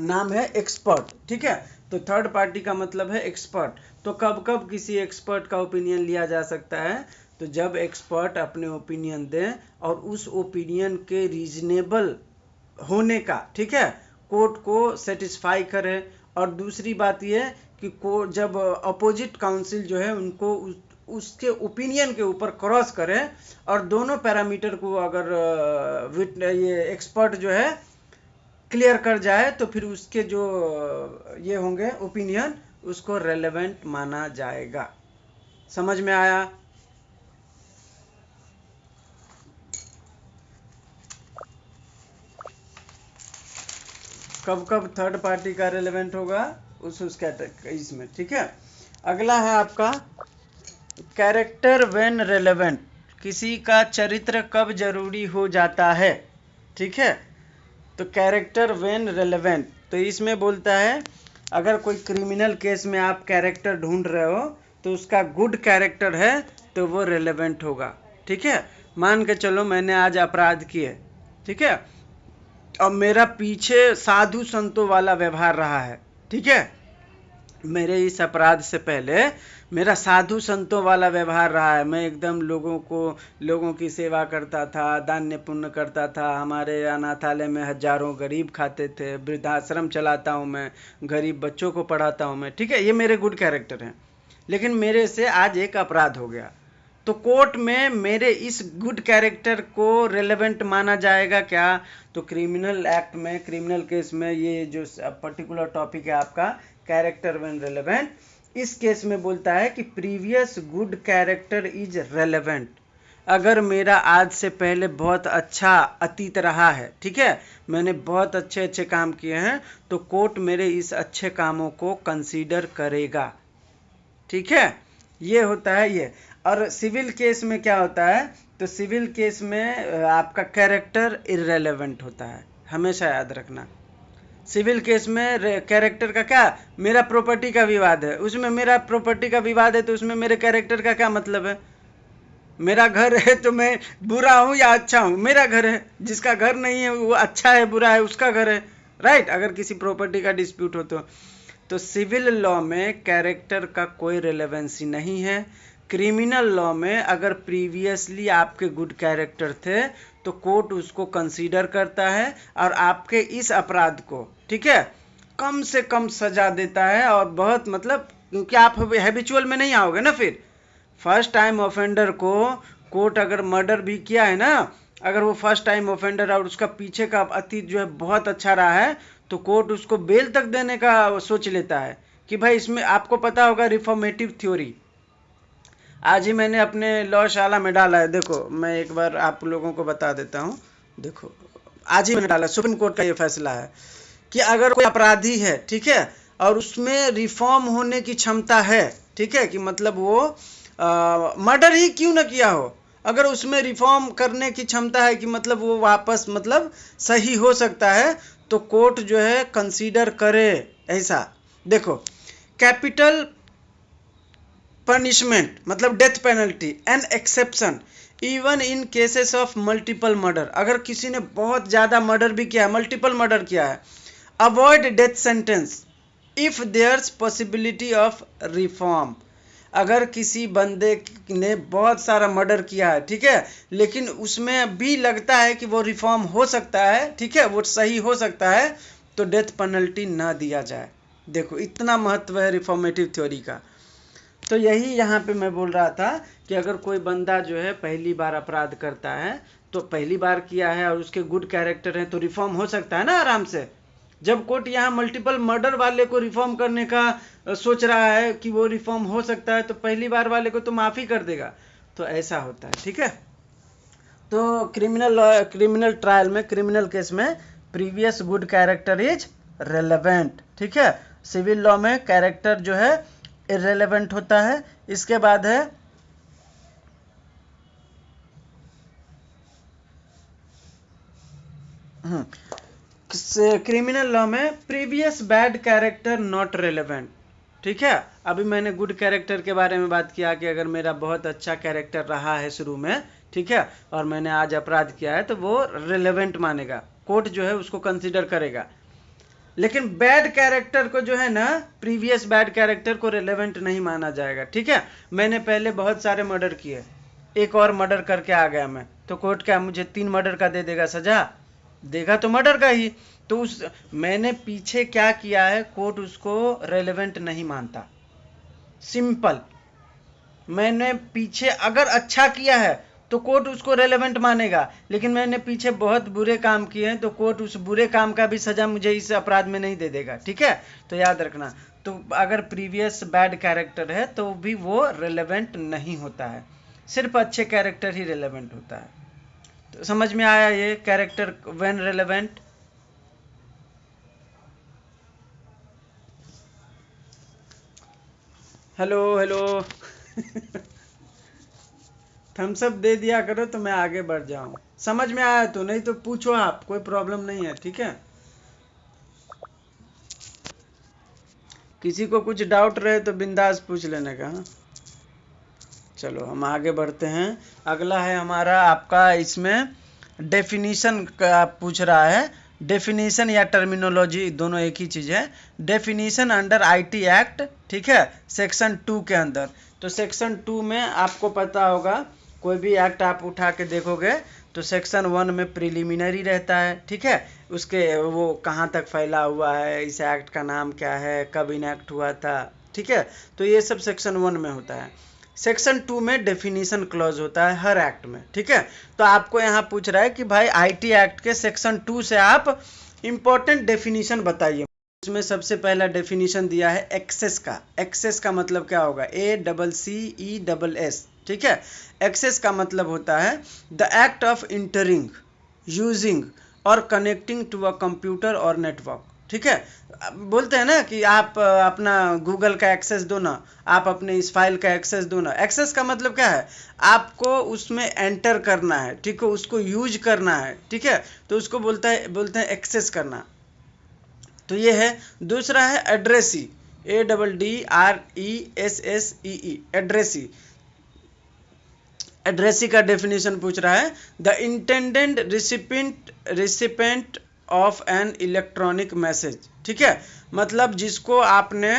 नाम है एक्सपर्ट, ठीक है। तो थर्ड पार्टी का मतलब है एक्सपर्ट। तो कब कब किसी एक्सपर्ट का ओपिनियन लिया जा सकता है? तो जब एक्सपर्ट अपने ओपिनियन दें और उस ओपिनियन के रीजनेबल होने का, ठीक है, कोर्ट को सेटिस्फाई करे। और दूसरी बात यह कि कोर्ट जब अपोजिट काउंसिल जो है उनको उसके ओपिनियन के ऊपर क्रॉस करे और दोनों पैरामीटर को अगर ये एक्सपर्ट जो है क्लियर कर जाए तो फिर उसके जो ये होंगे ओपिनियन उसको रेलेवेंट माना जाएगा। समझ में आया? कब कब थर्ड पार्टी का रेलेवेंट होगा उसका इसमें, ठीक है। अगला है आपका कैरेक्टर व्हेन रेलेवेंट। किसी का चरित्र कब जरूरी हो जाता है, ठीक है। तो कैरेक्टर व्हेन रेलेवेंट, तो इसमें बोलता है अगर कोई क्रिमिनल केस में आप कैरेक्टर ढूंढ रहे हो तो उसका गुड कैरेक्टर है तो वो रेलेवेंट होगा, ठीक है। मान के चलो मैंने आज अपराध किए, ठीक है, अब मेरा पीछे साधु संतों वाला व्यवहार रहा है, ठीक है। मेरे इस अपराध से पहले मेरा साधु संतों वाला व्यवहार रहा है। मैं एकदम लोगों की सेवा करता था, दान्य पुण्य करता था। हमारे अनाथालय में हजारों गरीब खाते थे, वृद्धाश्रम चलाता हूँ मैं, गरीब बच्चों को पढ़ाता हूँ मैं, ठीक है। ये मेरे गुड कैरेक्टर हैं। लेकिन मेरे से आज एक अपराध हो गया तो कोर्ट में मेरे इस गुड कैरेक्टर को रेलेवेंट माना जाएगा क्या? तो क्रिमिनल एक्ट में, क्रिमिनल केस में ये जो पर्टिकुलर टॉपिक है आपका कैरेक्टर व्हेन रेलेवेंट, इस केस में बोलता है कि previous good character is relevant. अगर मेरा आज से पहले बहुत अच्छा अतीत रहा है, ठीक है, मैंने बहुत अच्छे अच्छे काम किए हैं, तो कोर्ट मेरे इस अच्छे कामों को कंसीडर करेगा, ठीक है। ये होता है ये। और सिविल केस में क्या होता है? तो सिविल केस में आपका कैरेक्टर इररेलेवेंट होता है, हमेशा याद रखना। सिविल केस में कैरेक्टर का क्या, मेरा प्रॉपर्टी का विवाद है, उसमें मेरा प्रॉपर्टी का विवाद है तो उसमें मेरे कैरेक्टर का क्या मतलब है? मेरा घर है तो मैं बुरा हूँ या अच्छा हूँ? मेरा घर है, जिसका घर नहीं है वो अच्छा है बुरा है उसका घर है, राइट। अगर किसी प्रॉपर्टी का डिस्प्यूट हो तो सिविल लॉ में कैरेक्टर का कोई रेलेवेंसी नहीं है। क्रिमिनल लॉ में अगर प्रीवियसली आपके गुड कैरेक्टर थे तो कोर्ट उसको कंसीडर करता है और आपके इस अपराध को, ठीक है, कम से कम सजा देता है। और बहुत मतलब क्योंकि आप हैबिचुअल में नहीं आओगे ना, फिर फर्स्ट टाइम ऑफेंडर को कोर्ट अगर मर्डर भी किया है ना, अगर वो फर्स्ट टाइम ऑफेंडर और उसका पीछे का अतीत जो है बहुत अच्छा रहा है तो कोर्ट उसको बेल तक देने का सोच लेता है कि भाई इसमें आपको पता होगा रिफॉर्मेटिव थ्योरी, आज ही मैंने अपने लॉशाला में डाला है। देखो मैं एक बार आप लोगों को बता देता हूँ। देखो आज ही मैंने डाला, सुप्रीम कोर्ट का ये फैसला है कि अगर कोई अपराधी है, ठीक है, और उसमें रिफॉर्म होने की क्षमता है, ठीक है, कि मतलब वो मर्डर ही क्यों ना किया हो, अगर उसमें रिफॉर्म करने की क्षमता है कि मतलब वो वापस मतलब सही हो सकता है तो कोर्ट जो है कंसीडर करे ऐसा। देखो कैपिटल पनिशमेंट मतलब death penalty an exception even in cases of multiple murder. अगर किसी ने बहुत ज़्यादा मर्डर भी किया है, मल्टीपल मर्डर किया है, avoid death sentence if there's possibility of reform. अगर किसी बंदे ने बहुत सारा मर्डर किया है, ठीक है, लेकिन उसमें भी लगता है कि वो रिफॉर्म हो सकता है, ठीक है, वो सही हो सकता है, तो डेथ पेनल्टी ना दिया जाए। देखो इतना महत्व है रिफॉर्मेटिव थ्योरी का। तो यही यहाँ पे मैं बोल रहा था कि अगर कोई बंदा जो है पहली बार अपराध करता है, तो पहली बार किया है और उसके गुड कैरेक्टर है तो रिफॉर्म हो सकता है ना आराम से। जब कोर्ट यहाँ मल्टीपल मर्डर वाले को रिफॉर्म करने का सोच रहा है कि वो रिफॉर्म हो सकता है तो पहली बार वाले को तो माफ़ी कर देगा, तो ऐसा होता है, ठीक है। तो क्रिमिनल ट्रायल में, क्रिमिनल केस में previous good character is relevant, ठीक है। सिविल लॉ में कैरेक्टर जो है इररेलेवेंट होता है। इसके बाद है क्रिमिनल लॉ में previous bad character not relevant, ठीक है। अभी मैंने गुड कैरेक्टर के बारे में बात किया कि अगर मेरा बहुत अच्छा कैरेक्टर रहा है शुरू में, ठीक है, और मैंने आज अपराध किया है, तो वो रिलेवेंट मानेगा, कोर्ट जो है उसको कंसिडर करेगा। लेकिन बैड कैरेक्टर को जो है ना, प्रीवियस बैड कैरेक्टर को रिलेवेंट नहीं माना जाएगा। ठीक है, मैंने पहले बहुत सारे मर्डर किए, एक और मर्डर करके आ गया मैं, तो कोर्ट क्या मुझे 3 मर्डर का दे देगा सजा? देगा तो मर्डर का ही। तो उस मैंने पीछे क्या किया है, कोर्ट उसको रेलेवेंट नहीं मानता। सिंपल। मैंने पीछे अगर अच्छा किया है तो कोर्ट उसको रेलेवेंट मानेगा, लेकिन मैंने पीछे बहुत बुरे काम किए हैं तो कोर्ट उस बुरे काम का भी सजा मुझे इस अपराध में नहीं दे देगा। ठीक है, तो याद रखना। तो अगर प्रीवियस बैड कैरेक्टर है तो भी वो रेलेवेंट नहीं होता है, सिर्फ अच्छे कैरेक्टर ही रेलेवेंट होता है। तो समझ में आया ये character when relevant? Hello hello thumbs up दे दिया करो तो मैं आगे बढ़ जाऊं। समझ में आया तो? नहीं तो पूछो आप, कोई प्रॉब्लम नहीं है। ठीक है, किसी को कुछ डाउट रहे तो बिंदास पूछ लेने का। हाँ? चलो हम आगे बढ़ते हैं। अगला है हमारा आपका, इसमें डेफिनीशन का पूछ रहा है। डेफिनीशन या टर्मिनोलॉजी दोनों एक ही चीज़ है। डेफिनीशन अंडर आईटी एक्ट, ठीक है, सेक्शन 2 के अंदर। तो सेक्शन 2 में आपको पता होगा, कोई भी एक्ट आप उठा के देखोगे तो सेक्शन 1 में प्रिलिमिनरी रहता है। ठीक है, उसके वो कहाँ तक फैला हुआ है, इस एक्ट का नाम क्या है, कब इनएक्ट हुआ था। ठीक है, तो ये सब सेक्शन 1 में होता है। सेक्शन 2 में डेफिनीशन क्लॉज होता है हर एक्ट में। ठीक है, तो आपको यहाँ पूछ रहा है कि भाई आईटी एक्ट के सेक्शन 2 से आप इंपॉर्टेंट डेफिनीशन बताइए। उसमें सबसे पहला डेफिनीशन दिया है एक्सेस का। एक्सेस का मतलब क्या होगा? ACCESS। ठीक है, एक्सेस का मतलब होता है the act of entering, using और कनेक्टिंग टू अ कंप्यूटर और नेटवर्क। ठीक है, बोलते हैं ना कि आप अपना गूगल का एक्सेस दो ना, आप अपने इस फाइल का एक्सेस दो ना। एक्सेस का मतलब क्या है? आपको उसमें एंटर करना है, ठीक है, उसको यूज करना है। ठीक है, तो उसको बोलते हैं एक्सेस करना। तो ये है। दूसरा है एड्रेसी, ADDRESSEE, एड्रेसी। एड्रेसी का डेफिनेशन पूछ रहा है, the intended recipient of an electronic message. ठीक है, मतलब जिसको आपने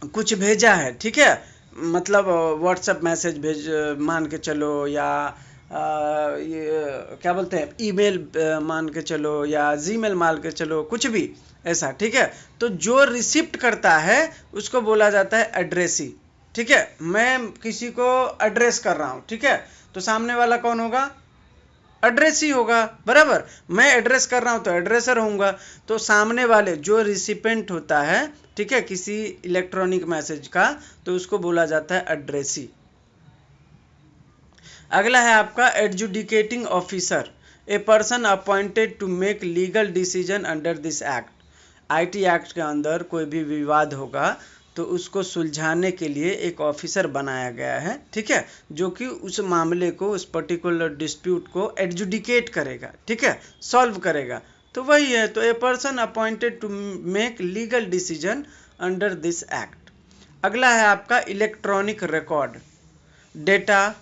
कुछ भेजा है। ठीक है, मतलब व्हाट्सएप मैसेज भेज मान के चलो, या ये क्या बोलते हैं, ईमेल मान के चलो, या जीमेल मान के चलो, कुछ भी ऐसा। ठीक है, तो जो रिसिप्ट करता है उसको बोला जाता है एड्रेसी। ठीक है, मैं किसी को एड्रेस कर रहा हूँ, ठीक है, तो सामने वाला कौन होगा? एड्रेस ही होगा, बराबर। मैं एड्रेस कर रहा हूँ तो एड्रेसर होऊंगा। तो सामने वाले जो रिसिपेंट होता है, ठीक है, किसी इलेक्ट्रॉनिक मैसेज का, तो उसको बोला जाता है एड्रेसी। अगला है आपका adjudicating officer, a person appointed to make legal decision under this act. IT act के अंदर कोई भी विवाद होगा तो उसको सुलझाने के लिए एक ऑफिसर बनाया गया है। ठीक है, जो कि उस मामले को, उस पर्टिकुलर डिस्प्यूट को एडजुडिकेट करेगा। ठीक है, सॉल्व करेगा। तो वही है। तो a person appointed to make legal decision under this act. अगला है आपका electronic record, data,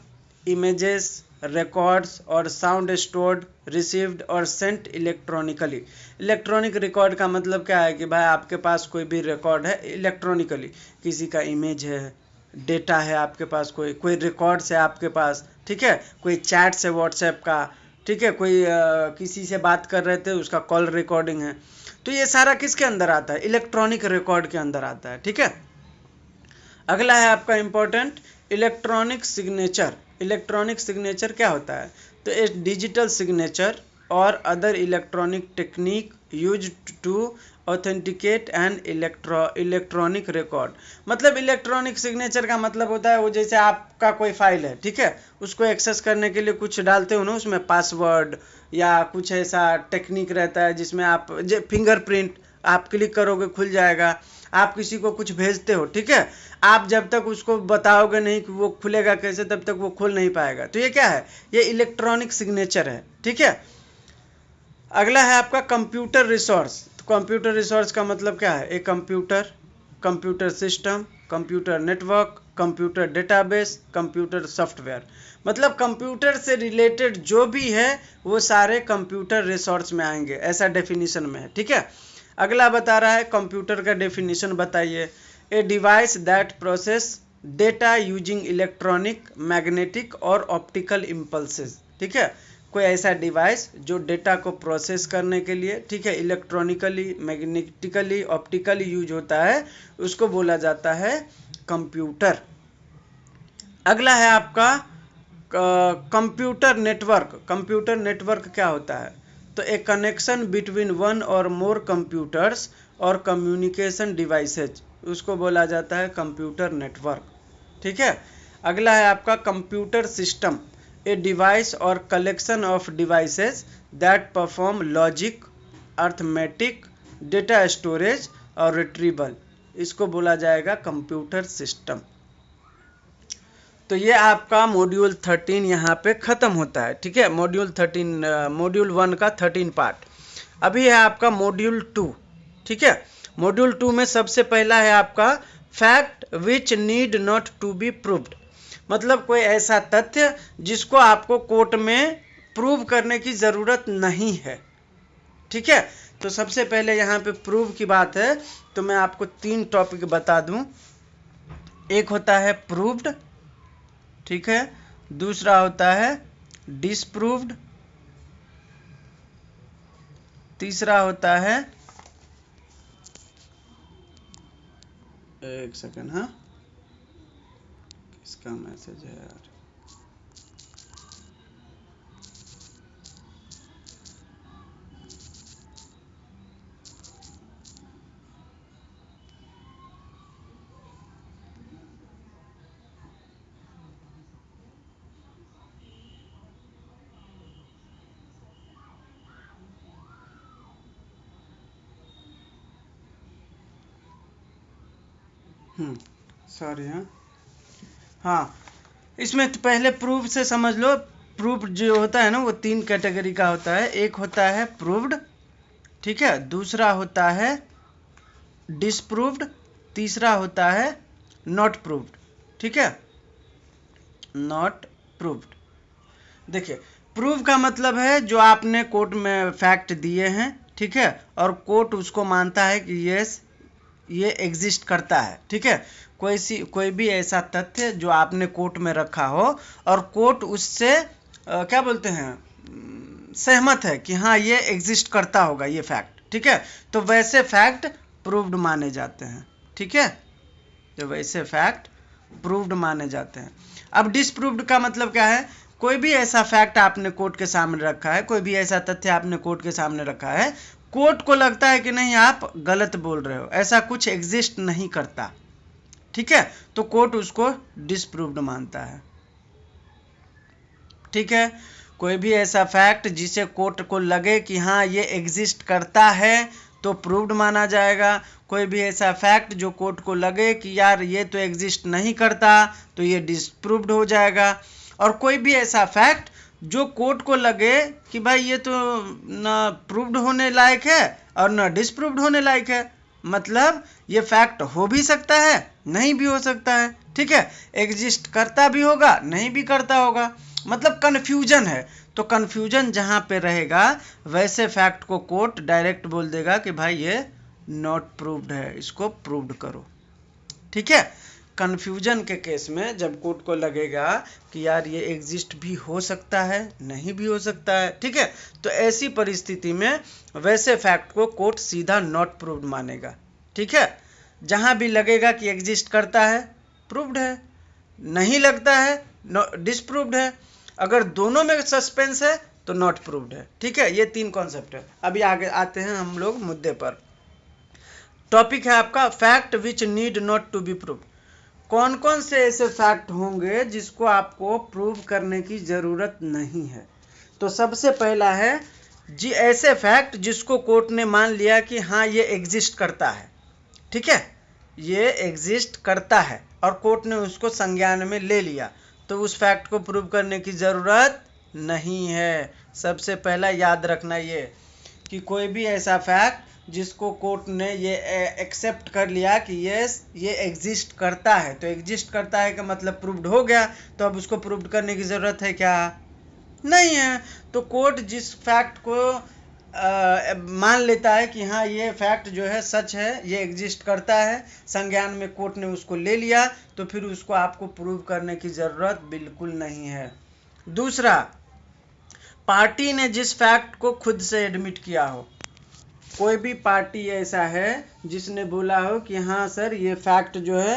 images, records और साउंड स्टोर्ड, रिसीव्ड और सेंट इलेक्ट्रॉनिकली। इलेक्ट्रॉनिक रिकॉर्ड का मतलब क्या है कि भाई आपके पास कोई भी रिकॉर्ड है इलेक्ट्रॉनिकली, किसी का इमेज है, डेटा है आपके पास, कोई रिकॉर्ड्स है आपके पास। ठीक है, कोई चैट्स है व्हाट्सएप का। ठीक है, कोई किसी से बात कर रहे थे, उसका कॉल रिकॉर्डिंग है। तो ये सारा किसके अंदर आता है? इलेक्ट्रॉनिक रिकॉर्ड के अंदर आता है। ठीक है, अगला है आपका important electronic signature. Electronic signature क्या होता है? तो ए डिजिटल सिग्नेचर और other electronic technique use to authenticate an electronic record. मतलब इलेक्ट्रॉनिक सिग्नेचर का मतलब होता है, वो जैसे आपका कोई फाइल है, ठीक है, उसको एक्सेस करने के लिए कुछ डालते हो ना, उसमें पासवर्ड या कुछ ऐसा टेक्निक रहता है जिसमें आप फिंगरप्रिंट आप क्लिक करोगे खुल जाएगा। आप किसी को कुछ भेजते हो, ठीक है, आप जब तक उसको बताओगे नहीं कि वो खुलेगा कैसे, तब तक वो खुल नहीं पाएगा। तो ये क्या है? ये इलेक्ट्रॉनिक सिग्नेचर है। ठीक है, अगला है आपका कंप्यूटर रिसोर्स। तो कंप्यूटर रिसोर्स का मतलब क्या है? एक computer, computer system, computer network, computer database, computer software. मतलब कंप्यूटर से रिलेटेड जो भी है वो सारे कंप्यूटर रिसोर्स में आएंगे, ऐसा डेफिनेशन में है। ठीक है, अगला बता रहा है कंप्यूटर का डेफिनेशन बताइए। A device that process data using electronic, magnetic और ऑप्टिकल इम्पल्सेस। ठीक है, कोई ऐसा डिवाइस जो डेटा को प्रोसेस करने के लिए, ठीक है, इलेक्ट्रॉनिकली, मैग्नेटिकली, ऑप्टिकली यूज होता है, उसको बोला जाता है कंप्यूटर। अगला है आपका कंप्यूटर नेटवर्क। कंप्यूटर नेटवर्क क्या होता है? तो ए कनेक्शन बिटवीन वन और मोर कंप्यूटर्स और कम्युनिकेशन डिवाइसेज, उसको बोला जाता है कंप्यूटर नेटवर्क। ठीक है, अगला है आपका कंप्यूटर सिस्टम। ए डिवाइस और collection of devices that perform logic, arithmetic, data storage और रिट्रीवल, इसको बोला जाएगा कंप्यूटर सिस्टम। तो ये आपका मॉड्यूल 13 यहाँ पे ख़त्म होता है। ठीक है, मॉड्यूल 1 का 13 पार्ट। अभी है आपका मॉड्यूल 2। ठीक है, मॉड्यूल 2 में सबसे पहला है आपका fact which need not to be proved. मतलब कोई ऐसा तथ्य जिसको आपको कोर्ट में प्रूव करने की ज़रूरत नहीं है। ठीक है, तो सबसे पहले यहाँ पे प्रूव की बात है, तो मैं आपको 3 टॉपिक बता दूं। एक होता है प्रूव्ड, ठीक है, दूसरा होता है डिसप्रूव्ड, तीसरा होता है, एक सेकंड, हाँ किसका मैसेज है यार, सॉरी, हाँ, इसमें तो पहले प्रूफ से समझ लो। प्रूफ जो होता है ना वो 3 कैटेगरी का होता है। एक होता है प्रूव्ड, ठीक है, दूसरा होता है डिसप्रूव्ड, तीसरा होता है नॉट प्रूव्ड। ठीक है, नॉट प्रूव्ड। देखिए, प्रूव का मतलब है जो आपने कोर्ट में फैक्ट दिए हैं, ठीक है, और कोर्ट उसको मानता है कि यस ये एग्जिस्ट करता है। ठीक है, कोई भी ऐसा तथ्य जो आपने कोर्ट में रखा हो और कोर्ट उससे क्या बोलते हैं, सहमत है कि हाँ ये एग्जिस्ट करता होगा ये फैक्ट। ठीक है, तो वैसे फैक्ट प्रूव्ड माने जाते हैं। ठीक है, तो वैसे फैक्ट प्रूव्ड माने जाते हैं। अब डिसप्रूव्ड का मतलब क्या है? कोई भी ऐसा फैक्ट आपने कोर्ट के सामने रखा है, कोई भी ऐसा तथ्य आपने कोर्ट के सामने रखा है, कोर्ट को लगता है कि नहीं आप गलत बोल रहे हो, ऐसा कुछ एग्जिस्ट नहीं करता। ठीक है, तो कोर्ट उसको डिसप्रूव्ड मानता है। ठीक है, कोई भी ऐसा फैक्ट जिसे कोर्ट को लगे कि हाँ ये एग्जिस्ट करता है तो प्रूव्ड माना जाएगा। कोई भी ऐसा फैक्ट जो कोर्ट को लगे कि यार ये तो एग्जिस्ट नहीं करता तो ये डिसप्रूव्ड हो जाएगा। और कोई भी ऐसा फैक्ट जो कोर्ट को लगे कि भाई ये तो ना प्रूव्ड होने लायक है और ना डिसप्रूव्ड होने लायक है, मतलब ये फैक्ट हो भी सकता है नहीं भी हो सकता है। ठीक है, एग्जिस्ट करता भी होगा नहीं भी करता होगा, मतलब कन्फ्यूजन है। तो कन्फ्यूजन जहाँ पे रहेगा वैसे फैक्ट को कोर्ट डायरेक्ट बोल देगा कि भाई ये नॉट प्रूव्ड है, इसको प्रूव्ड करो। ठीक है, कन्फ्यूजन के केस में जब कोर्ट को लगेगा कि यार ये एग्जिस्ट भी हो सकता है नहीं भी हो सकता है, ठीक है, तो ऐसी परिस्थिति में वैसे फैक्ट को कोर्ट सीधा नॉट प्रूव्ड मानेगा। ठीक है, जहाँ भी लगेगा कि एग्जिस्ट करता है प्रूव्ड है, नहीं लगता है डिसप्रूव्ड है, अगर दोनों में सस्पेंस है तो नॉट प्रूव्ड है। ठीक है, ये 3 कॉन्सेप्ट है। अभी आगे आते हैं हम लोग मुद्दे पर। टॉपिक है आपका fact which need not to be proved. कौन कौन से ऐसे फैक्ट होंगे जिसको आपको प्रूव करने की ज़रूरत नहीं है? तो सबसे पहला है जी ऐसे फैक्ट जिसको कोर्ट ने मान लिया कि हाँ ये एग्जिस्ट करता है। ठीक है, ये एग्जिस्ट करता है और कोर्ट ने उसको संज्ञान में ले लिया, तो उस फैक्ट को प्रूव करने की ज़रूरत नहीं है। सबसे पहला याद रखना ये कि कोई भी ऐसा फैक्ट जिसको कोर्ट ने ये एक्सेप्ट कर लिया कि यस ये एग्जिस्ट करता है, तो एग्जिस्ट करता है का मतलब प्रूव्ड हो गया, तो अब उसको प्रूव्ड करने की ज़रूरत है क्या? नहीं है। तो कोर्ट जिस फैक्ट को मान लेता है कि हाँ ये फैक्ट जो है सच है, ये एग्जिस्ट करता है, संज्ञान में कोर्ट ने उसको ले लिया, तो फिर उसको आपको प्रूव करने की ज़रूरत बिल्कुल नहीं है। दूसरा, पार्टी ने जिस फैक्ट को खुद से एडमिट किया हो, कोई भी पार्टी ऐसा है जिसने बोला हो कि हाँ सर ये फैक्ट जो है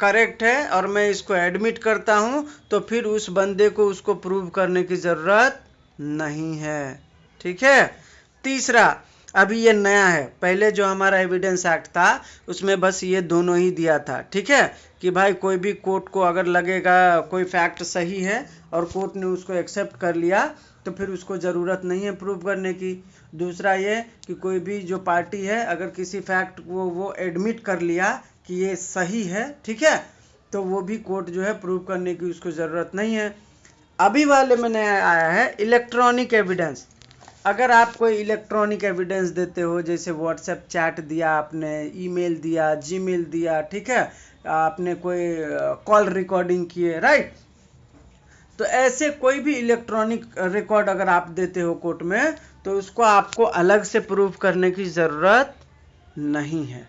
करेक्ट है और मैं इसको एडमिट करता हूँ, तो फिर उस बंदे को उसको प्रूव करने की ज़रूरत नहीं है। ठीक है। तीसरा, अभी ये नया है, पहले जो हमारा एविडेंस एक्ट था उसमें बस ये दोनों ही दिया था। ठीक है, कि भाई कोई भी कोर्ट को अगर लगेगा कोई फैक्ट सही है और कोर्ट ने उसको एक्सेप्ट कर लिया, तो फिर उसको ज़रूरत नहीं है प्रूव करने की। दूसरा ये कि कोई भी जो पार्टी है अगर किसी फैक्ट को वो एडमिट कर लिया कि ये सही है, ठीक है, तो वो भी कोर्ट जो है प्रूव करने की उसको ज़रूरत नहीं है। अभी वाले में नया आया है इलेक्ट्रॉनिक एविडेंस। अगर आप कोई इलेक्ट्रॉनिक एविडेंस देते हो, जैसे व्हाट्सएप चैट दिया आपने, ईमेल दिया, जीमेल दिया, ठीक है, आपने कोई कॉल रिकॉर्डिंग किए, राइट, तो ऐसे कोई भी इलेक्ट्रॉनिक रिकॉर्ड अगर आप देते हो कोर्ट में, तो उसको आपको अलग से प्रूव करने की ज़रूरत नहीं है।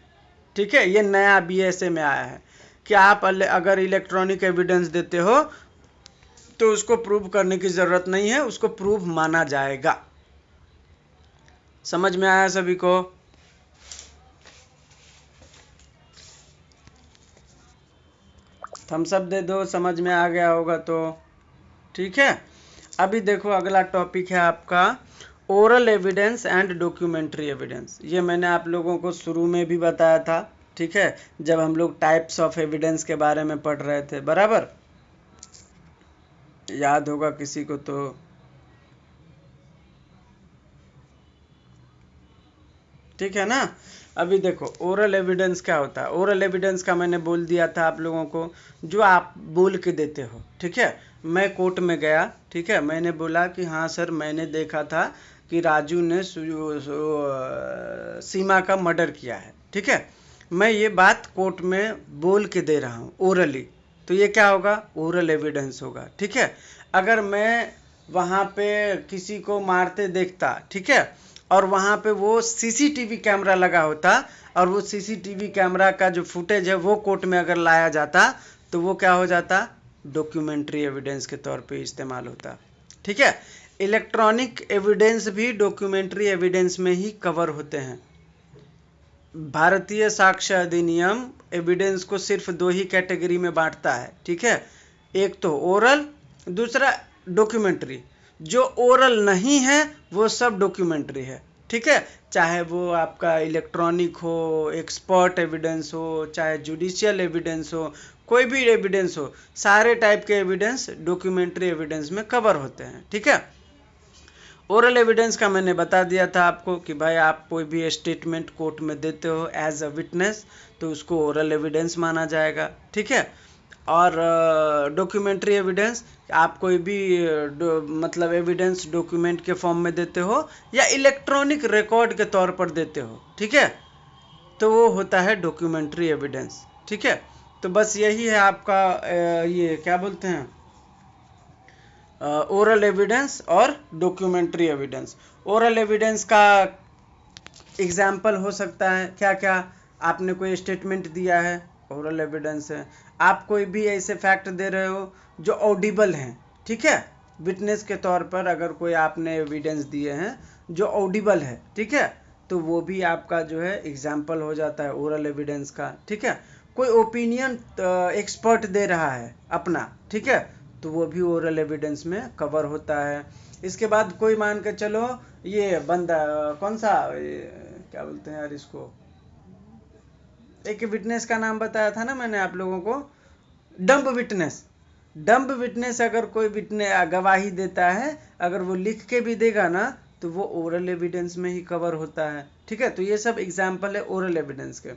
ठीक है, ये नया बीएसए में आया है कि आप अगर इलेक्ट्रॉनिक एविडेंस देते हो तो उसको प्रूव करने की ज़रूरत नहीं है, उसको प्रूव माना जाएगा। समझ में आया सभी को? थम्स अप दे दो, समझ में आ गया होगा तो। ठीक है, अभी देखो अगला टॉपिक है आपका oral evidence and documentary evidence. ये मैंने आप लोगों को शुरू में भी बताया था, ठीक है, जब हम लोग टाइप्स ऑफ एविडेंस के बारे में पढ़ रहे थे, बराबर, याद होगा किसी को तो। ठीक है ना। अभी देखो ओरल एविडेंस क्या होता है। ओरल एविडेंस का मैंने बोल दिया था आप लोगों को, जो आप बोल के देते हो। ठीक है, मैं कोर्ट में गया, ठीक है, मैंने बोला कि हाँ सर मैंने देखा था कि राजू ने सीमा का मर्डर किया है। ठीक है, मैं ये बात कोर्ट में बोल के दे रहा हूँ ओरली, तो ये क्या होगा? ओरल एविडेंस होगा। ठीक है, अगर मैं वहाँ पे किसी को मारते देखता, ठीक है, और वहाँ पे वो सीसीटीवी कैमरा लगा होता और वो सीसीटीवी कैमरा का जो फुटेज है वो कोर्ट में अगर लाया जाता, तो वो क्या हो जाता? डॉक्यूमेंट्री एविडेंस के तौर पे इस्तेमाल होता। ठीक है, इलेक्ट्रॉनिक एविडेंस भी डॉक्यूमेंट्री एविडेंस में ही कवर होते हैं। भारतीय साक्ष्य अधिनियम एविडेंस को सिर्फ दो ही कैटेगरी में बांटता है। ठीक है, एक तो ओरल, दूसरा डॉक्यूमेंट्री। जो ओरल नहीं है वो सब डॉक्यूमेंट्री है। ठीक है, चाहे वो आपका इलेक्ट्रॉनिक हो, एक्सपर्ट एविडेंस हो, चाहे जुडिशियल एविडेंस हो, कोई भी एविडेंस हो, सारे टाइप के एविडेंस डॉक्यूमेंट्री एविडेंस में कवर होते हैं। ठीक है, ओरल एविडेंस का मैंने बता दिया था आपको कि भाई आप कोई भी स्टेटमेंट कोर्ट में देते हो एज अ विटनेस, तो उसको ओरल एविडेंस माना जाएगा। ठीक है, और डॉक्यूमेंट्री एविडेंस, आप कोई भी मतलब एविडेंस डॉक्यूमेंट के फॉर्म में देते हो या इलेक्ट्रॉनिक रिकॉर्ड के तौर पर देते हो, ठीक है, तो वो होता है डॉक्यूमेंट्री एविडेंस। ठीक है, तो बस यही है आपका ये क्या बोलते हैं, ओरल एविडेंस और डॉक्यूमेंट्री एविडेंस। ओरल एविडेंस का एग्जाम्पल हो सकता है क्या क्या? आपने कोई स्टेटमेंट दिया है, ओरल एविडेंस है। आप कोई भी ऐसे फैक्ट दे रहे हो जो ऑडिबल हैं, ठीक है, विटनेस के तौर पर अगर कोई आपने एविडेंस दिए हैं जो ऑडिबल है, ठीक है, तो वो भी आपका जो है एग्जाम्पल हो जाता है ओरल एविडेंस का। ठीक है, कोई ओपिनियन एक्सपर्ट दे रहा है अपना, ठीक है, तो वो भी ओरल एविडेंस में कवर होता है। इसके बाद कोई मान के चलो ये बंदा कौन सा क्या बोलते हैं यार इसको, एक विटनेस का नाम बताया था ना मैंने आप लोगों को, डम्ब विटनेस। डम्ब विटनेस अगर कोई विटनेस गवाही देता है, अगर वो लिख के भी देगा ना, तो वो ओरल एविडेंस में ही कवर होता है। ठीक है, तो ये सब एग्जाम्पल है ओरल एविडेंस के।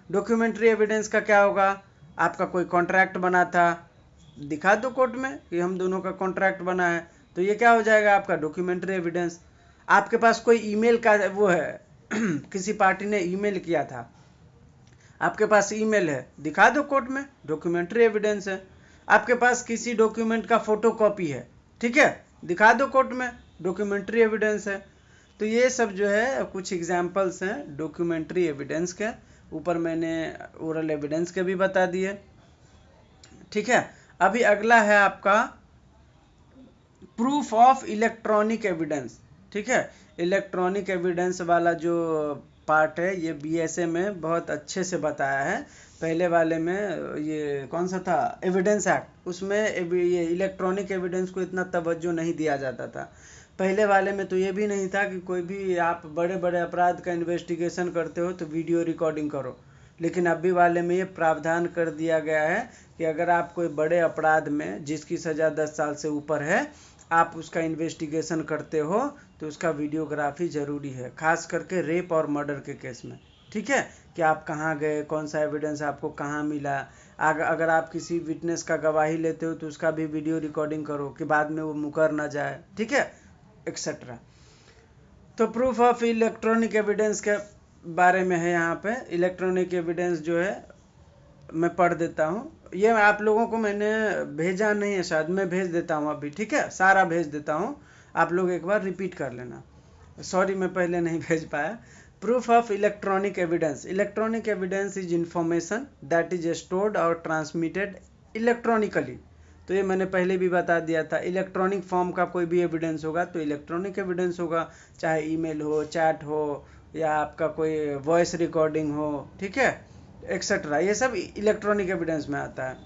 डॉक्यूमेंट्री एविडेंस का क्या होगा? आपका कोई कॉन्ट्रैक्ट बना था, दिखा दो कोर्ट में कि हम दोनों का कॉन्ट्रैक्ट बना है, तो ये क्या हो जाएगा? आपका डॉक्यूमेंट्री एविडेंस। आपके पास कोई ईमेल का वो है किसी पार्टी ने ईमेल किया था, आपके पास ईमेल है, दिखा दो कोर्ट में, डॉक्यूमेंट्री एविडेंस है। आपके पास किसी डॉक्यूमेंट का फोटोकॉपी है, ठीक है, दिखा दो कोर्ट में, डॉक्यूमेंट्री एविडेंस है। तो ये सब जो है कुछ एग्जांपल्स हैं डॉक्यूमेंट्री एविडेंस के। ऊपर मैंने ओरल एविडेंस के भी बता दिए, ठीक है। अभी अगला है आपका प्रूफ ऑफ इलेक्ट्रॉनिक एविडेंस, ठीक है। इलेक्ट्रॉनिक एविडेंस वाला जो पार्ट है ये बीएसए में बहुत अच्छे से बताया है। पहले वाले में ये कौन सा था, एविडेंस एक्ट, उसमें ये इलेक्ट्रॉनिक एविडेंस को इतना तवज्जो नहीं दिया जाता था। पहले वाले में तो ये भी नहीं था कि कोई भी आप बड़े बड़े अपराध का इन्वेस्टिगेशन करते हो तो वीडियो रिकॉर्डिंग करो, लेकिन अभी वाले में ये प्रावधान कर दिया गया है कि अगर आप कोई बड़े अपराध में जिसकी सज़ा 10 साल से ऊपर है आप उसका इन्वेस्टिगेशन करते हो तो उसका वीडियोग्राफी ज़रूरी है, खास करके रेप और मर्डर के केस में, ठीक है। कि आप कहाँ गए, कौन सा एविडेंस आपको कहाँ मिला, अगर आप किसी विटनेस का गवाही लेते हो तो उसका भी वीडियो रिकॉर्डिंग करो कि बाद में वो मुकर ना जाए, ठीक है, एक्सेट्रा। तो प्रूफ ऑफ इलेक्ट्रॉनिक एविडेंस के बारे में है यहाँ पे। इलेक्ट्रॉनिक एविडेंस जो है मैं पढ़ देता हूँ, ये आप लोगों को मैंने भेजा नहीं है, शायद मैं भेज देता हूँ अभी, ठीक है, सारा भेज देता हूँ, आप लोग एक बार रिपीट कर लेना। सॉरी मैं पहले नहीं भेज पाया। Proof of electronic evidence. Electronic evidence is information that is stored और ट्रांसमिटेड इलेक्ट्रॉनिकली। तो ये मैंने पहले भी बता दिया था, इलेक्ट्रॉनिक फॉर्म का कोई भी एविडेंस होगा तो इलेक्ट्रॉनिक एविडेंस होगा, चाहे ईमेल हो, चैट हो, या आपका कोई वॉइस रिकॉर्डिंग हो, ठीक है, एक्सेट्रा, ये सब इलेक्ट्रॉनिक एविडेंस में आता है।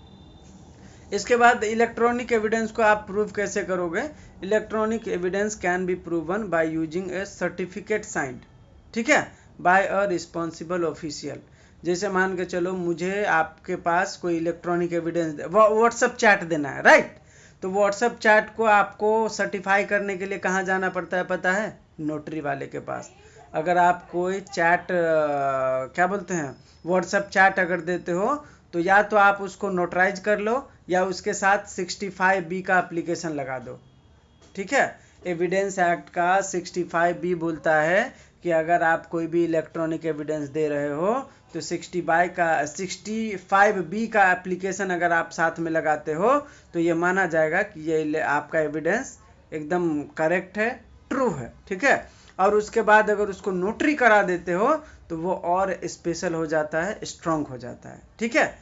इसके बाद इलेक्ट्रॉनिक एविडेंस को आप प्रूव कैसे करोगे। Electronic evidence can be proven by using A certificate signed, ठीक है, बाय अ रिस्पॉन्सिबल ऑफिशियल। जैसे मान के चलो मुझे आपके पास कोई इलेक्ट्रॉनिक एविडेंस व्हाट्सएप चैट देना है, राइट, तो व्हाट्सएप चैट को आपको सर्टिफाई करने के लिए कहाँ जाना पड़ता है पता है, नोटरी वाले के पास। अगर आप कोई चैट क्या बोलते हैं व्हाट्सएप चैट अगर देते हो तो या तो आप उसको नोटराइज कर लो या उसके साथ 65B का एप्लीकेशन लगा दो, ठीक है। एविडेंस एक्ट का 65B बोलता है कि अगर आप कोई भी इलेक्ट्रॉनिक एविडेंस दे रहे हो तो 65B का एप्लीकेशन अगर आप साथ में लगाते हो तो ये माना जाएगा कि ये आपका एविडेंस एकदम करेक्ट है, ट्रू है, ठीक है। और उसके बाद अगर उसको नोटरी करा देते हो तो वो और स्पेशल हो जाता है, स्ट्रॉन्ग हो जाता है, ठीक है।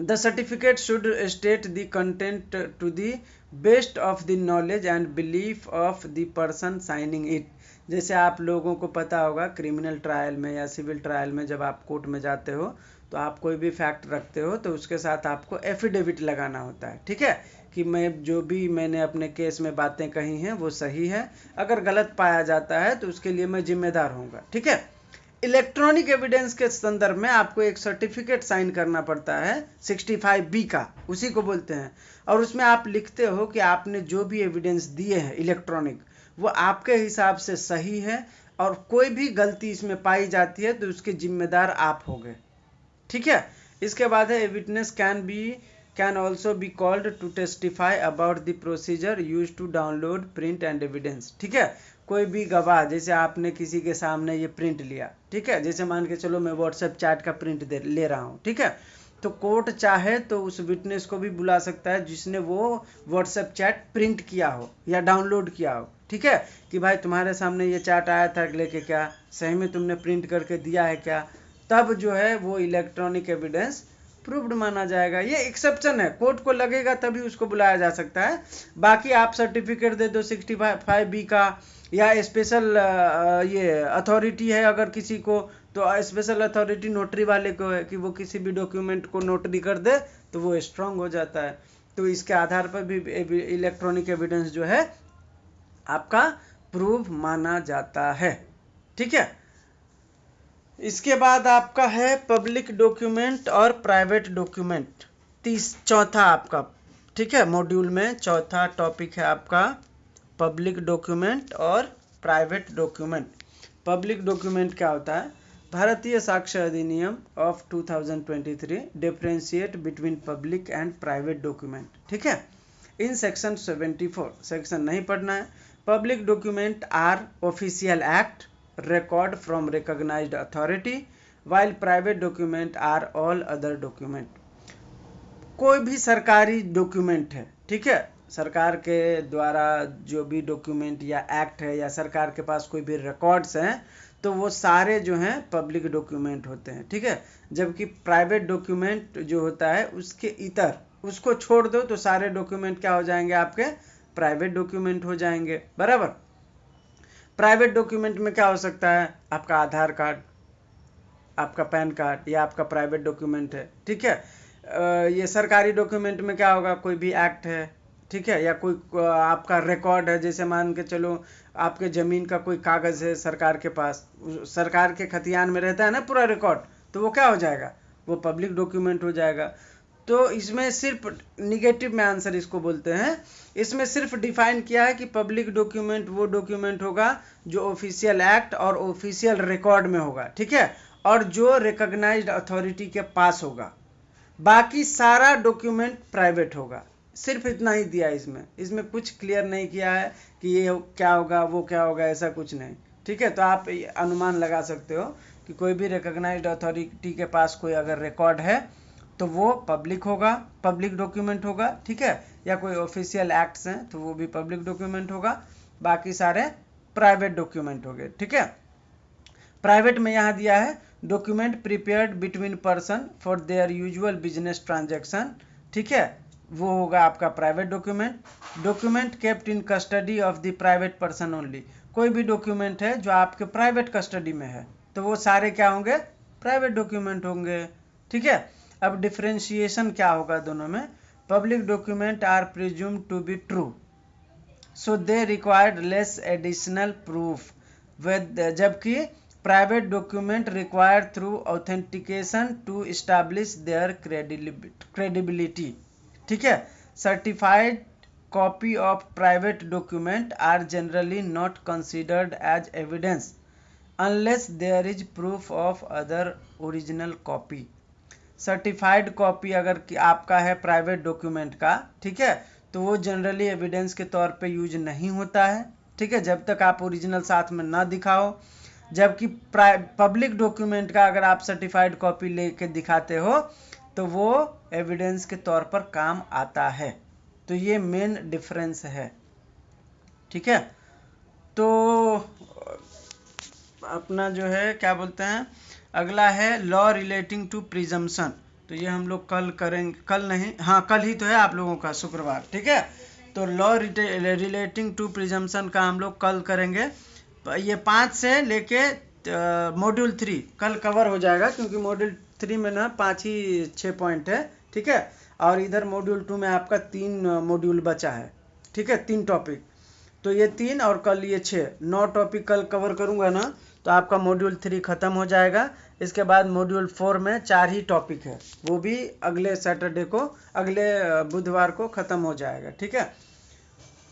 The certificate should state the content to the best of the knowledge and belief of the person signing it. जैसे आप लोगों को पता होगा क्रिमिनल ट्रायल में या सिविल ट्रायल में जब आप कोर्ट में जाते हो तो आप कोई भी फैक्ट रखते हो तो उसके साथ आपको एफिडेविट लगाना होता है, ठीक है, कि मैं जो भी मैंने अपने केस में बातें कही हैं वो सही है, अगर गलत पाया जाता है तो उसके लिए मैं जिम्मेदार होऊंगा, ठीक है। इलेक्ट्रॉनिक एविडेंस के संदर्भ में आपको एक सर्टिफिकेट साइन करना पड़ता है 65B का, उसी को बोलते हैं, और उसमें आप लिखते हो कि आपने जो भी एविडेंस दिए हैं इलेक्ट्रॉनिक वो आपके हिसाब से सही है और कोई भी गलती इसमें पाई जाती है तो उसके जिम्मेदार आप होंगे, ठीक है। इसके बाद है witness can also be called to testify about the procedure use to download print and evidence, ठीक है। कोई भी गवाह, जैसे आपने किसी के सामने ये प्रिंट लिया, ठीक है, जैसे मान के चलो मैं व्हाट्सएप चैट का प्रिंट ले रहा हूँ, ठीक है, तो कोर्ट चाहे तो उस विटनेस को भी बुला सकता है जिसने वो व्हाट्सएप चैट प्रिंट किया हो या डाउनलोड किया हो, ठीक है, कि भाई तुम्हारे सामने ये चैट आया था लेके, क्या सही में तुमने प्रिंट करके दिया है क्या, तब जो है वो इलेक्ट्रॉनिक एविडेंस प्रूव्ड माना जाएगा। ये एक्सेप्शन है, कोर्ट को लगेगा तभी उसको बुलाया जा सकता है। बाकी आप सर्टिफिकेट दे दो 65B का, या स्पेशल ये अथॉरिटी है अगर किसी को तो स्पेशल अथॉरिटी नोटरी वाले को है कि वो किसी भी डॉक्यूमेंट को नोटरी कर दे तो वो स्ट्रांग हो जाता है। तो इसके आधार पर भी इलेक्ट्रॉनिक एविडेंस जो है आपका प्रूव माना जाता है, ठीक है। इसके बाद आपका है पब्लिक डॉक्यूमेंट और प्राइवेट डॉक्यूमेंट, चौथा आपका, ठीक है, मॉड्यूल में चौथा टॉपिक है आपका पब्लिक डॉक्यूमेंट और प्राइवेट डॉक्यूमेंट। पब्लिक डॉक्यूमेंट क्या होता है, Bharatiya Sakshya Adhiniyam of 2023 differentiate between public and private document, ठीक है। इन सेक्शन 74, सेक्शन नहीं पढ़ना है। Public document are official act record from recognized authority, while private document are all other document. कोई भी सरकारी डॉक्यूमेंट है, ठीक है, सरकार के द्वारा जो भी डॉक्यूमेंट या एक्ट है या सरकार के पास कोई भी रिकॉर्ड्स हैं तो वो सारे जो हैं पब्लिक डॉक्यूमेंट होते हैं, ठीक है। जबकि प्राइवेट डॉक्यूमेंट जो होता है उसके इतर उसको छोड़ दो तो सारे डॉक्यूमेंट क्या हो जाएंगे, आपके प्राइवेट डॉक्यूमेंट हो जाएंगे, बराबर। प्राइवेट डॉक्यूमेंट में क्या हो सकता है, आपका आधार कार्ड, आपका पैन कार्ड, या आपका प्राइवेट डॉक्यूमेंट है, ठीक है। ये सरकारी डॉक्यूमेंट में क्या होगा, कोई भी एक्ट है, ठीक है, या कोई आपका रिकॉर्ड है, जैसे मान के चलो आपके ज़मीन का कोई कागज़ है सरकार के पास, सरकार के खतियान में रहता है ना पूरा रिकॉर्ड, तो वो क्या हो जाएगा, वो पब्लिक डॉक्यूमेंट हो जाएगा। तो इसमें सिर्फ निगेटिव में आंसर इसको बोलते हैं, इसमें सिर्फ डिफाइन किया है कि पब्लिक डॉक्यूमेंट वो डॉक्यूमेंट होगा जो ऑफिशियल एक्ट और ऑफिशियल रिकॉर्ड में होगा, ठीक है, और जो रिकॉग्नाइज्ड अथॉरिटी के पास होगा। बाकी सारा डॉक्यूमेंट प्राइवेट होगा, सिर्फ इतना ही दिया है इसमें कुछ क्लियर नहीं किया है कि ये क्या होगा वो क्या होगा, ऐसा कुछ नहीं, ठीक है। तो आप अनुमान लगा सकते हो कि कोई भी रिकॉग्नाइज्ड अथॉरिटी के पास कोई अगर रिकॉर्ड है तो वो पब्लिक होगा, पब्लिक डॉक्यूमेंट होगा, ठीक है, या कोई ऑफिशियल एक्ट्स हैं तो वो भी पब्लिक डॉक्यूमेंट होगा, बाकी सारे प्राइवेट डॉक्यूमेंट हो गए, ठीक है। प्राइवेट में यहाँ दिया है document prepared between person for their usual business transaction, ठीक है, वो होगा आपका private document. Document kept in custody of the private person only, कोई भी डॉक्यूमेंट है जो आपके प्राइवेट कस्टडी में है तो वो सारे क्या होंगे, प्राइवेट डॉक्यूमेंट होंगे, ठीक है। अब डिफरेंशिएशन क्या होगा दोनों में, public document are presumed to be true so they required less additional proof, जबकि private document required through authentication to establish their credibility, ठीक है। Certified copy of private document are generally not considered as evidence unless there is proof of other original copy. Certified copy अगर आपका है private document का, ठीक है, तो वो जनरली एविडेंस के तौर पे यूज नहीं होता है, ठीक है, जब तक आप ओरिजिनल साथ में ना दिखाओ। जबकि पब्लिक डॉक्यूमेंट का अगर आप सर्टिफाइड कॉपी लेके दिखाते हो तो वो एविडेंस के तौर पर काम आता है। तो ये मेन डिफरेंस है, ठीक है। तो अपना जो है क्या बोलते हैं, अगला है लॉ रिलेटिंग टू प्रिजम्पशन, तो ये हम लोग कल करेंगे, कल नहीं, हाँ कल ही तो है आप लोगों का शुक्रवार, ठीक है। तो लॉ रिलेटिंग टू प्रिजम्पशन का हम लोग कल करेंगे। ये 5 से लेके मॉड्यूल 3 कल कवर हो जाएगा, क्योंकि मॉड्यूल 3 में ना 5 ही 6 पॉइंट है, ठीक है, और इधर मॉड्यूल 2 में आपका 3 मॉड्यूल बचा है, ठीक है, 3 टॉपिक, तो ये 3 और कल ये 6, 9 टॉपिक कल कवर करूंगा ना, तो आपका मॉड्यूल 3 ख़त्म हो जाएगा। इसके बाद मॉड्यूल 4 में 4 ही टॉपिक है, वो भी अगले सैटरडे को, अगले बुधवार को ख़त्म हो जाएगा, ठीक है।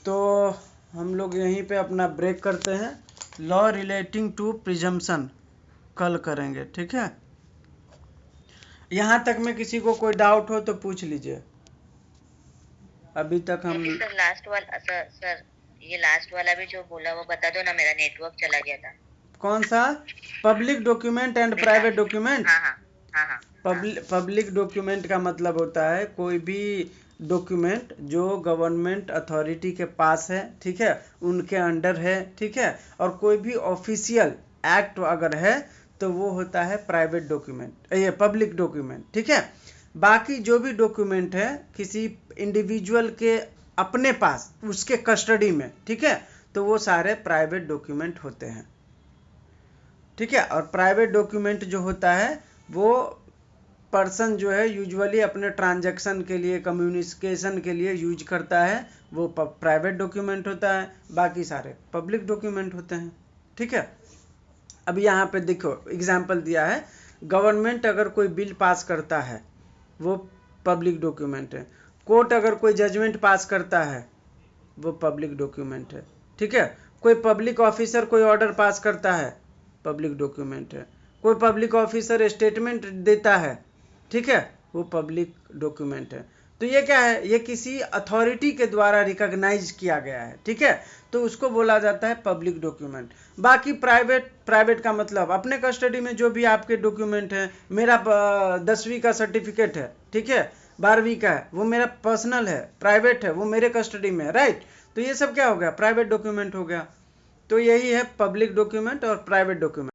तो हम लोग यहीं पे अपना ब्रेक करते हैं, लॉ रिलेटिंग टू प्रिजम्पशन कल करेंगे, ठीक है। यहाँ तक में किसी को कोई डाउट हो तो पूछ लीजिए। अभी तक हम सर लास्ट वाला, सर ये लास्ट वाला भी जो बोला वो बता दो ना, मेरा नेटवर्क चला गया था। कौन सा, public document and private document? हाँ। पब्लिक डॉक्यूमेंट का मतलब होता है कोई भी डॉक्यूमेंट जो गवर्नमेंट अथॉरिटी के पास है, ठीक है, उनके अंडर है, ठीक है, और कोई भी ऑफिशियल एक्ट अगर है तो वो होता है प्राइवेट डॉक्यूमेंट, ये पब्लिक डॉक्यूमेंट, ठीक है। बाकी जो भी डॉक्यूमेंट है किसी इंडिविजुअल के अपने पास, उसके कस्टडी में, ठीक है, तो वो सारे प्राइवेट डॉक्यूमेंट होते हैं, ठीक है। और प्राइवेट डॉक्यूमेंट जो होता है वो पर्सन जो है यूजुअली अपने ट्रांजैक्शन के लिए, कम्युनिकेशन के लिए यूज करता है, वो प्राइवेट डॉक्यूमेंट होता है, बाकी सारे पब्लिक डॉक्यूमेंट होते हैं, ठीक है। अब यहाँ पे देखो एग्जाम्पल दिया है, गवर्नमेंट अगर कोई बिल पास करता है वो पब्लिक डॉक्यूमेंट है, कोर्ट अगर कोई जजमेंट पास करता है वो पब्लिक डॉक्यूमेंट है, ठीक है, कोई पब्लिक ऑफिसर कोई ऑर्डर पास करता है पब्लिक डॉक्यूमेंट है, कोई पब्लिक ऑफिसर स्टेटमेंट देता है, ठीक है, वो पब्लिक डॉक्यूमेंट है। तो ये क्या है, ये किसी अथॉरिटी के द्वारा रिकॉग्नाइज किया गया है, ठीक है, तो उसको बोला जाता है पब्लिक डॉक्यूमेंट। बाकी प्राइवेट का मतलब अपने कस्टडी में जो भी आपके डॉक्यूमेंट है, मेरा 10वीं का सर्टिफिकेट है, ठीक है, 12वीं का है, वो मेरा पर्सनल है, प्राइवेट है, वो मेरे कस्टडी में है, राइट। तो ये सब क्या हो गया, प्राइवेट डॉक्यूमेंट हो गया। तो यही है पब्लिक डॉक्यूमेंट और प्राइवेट डॉक्यूमेंट।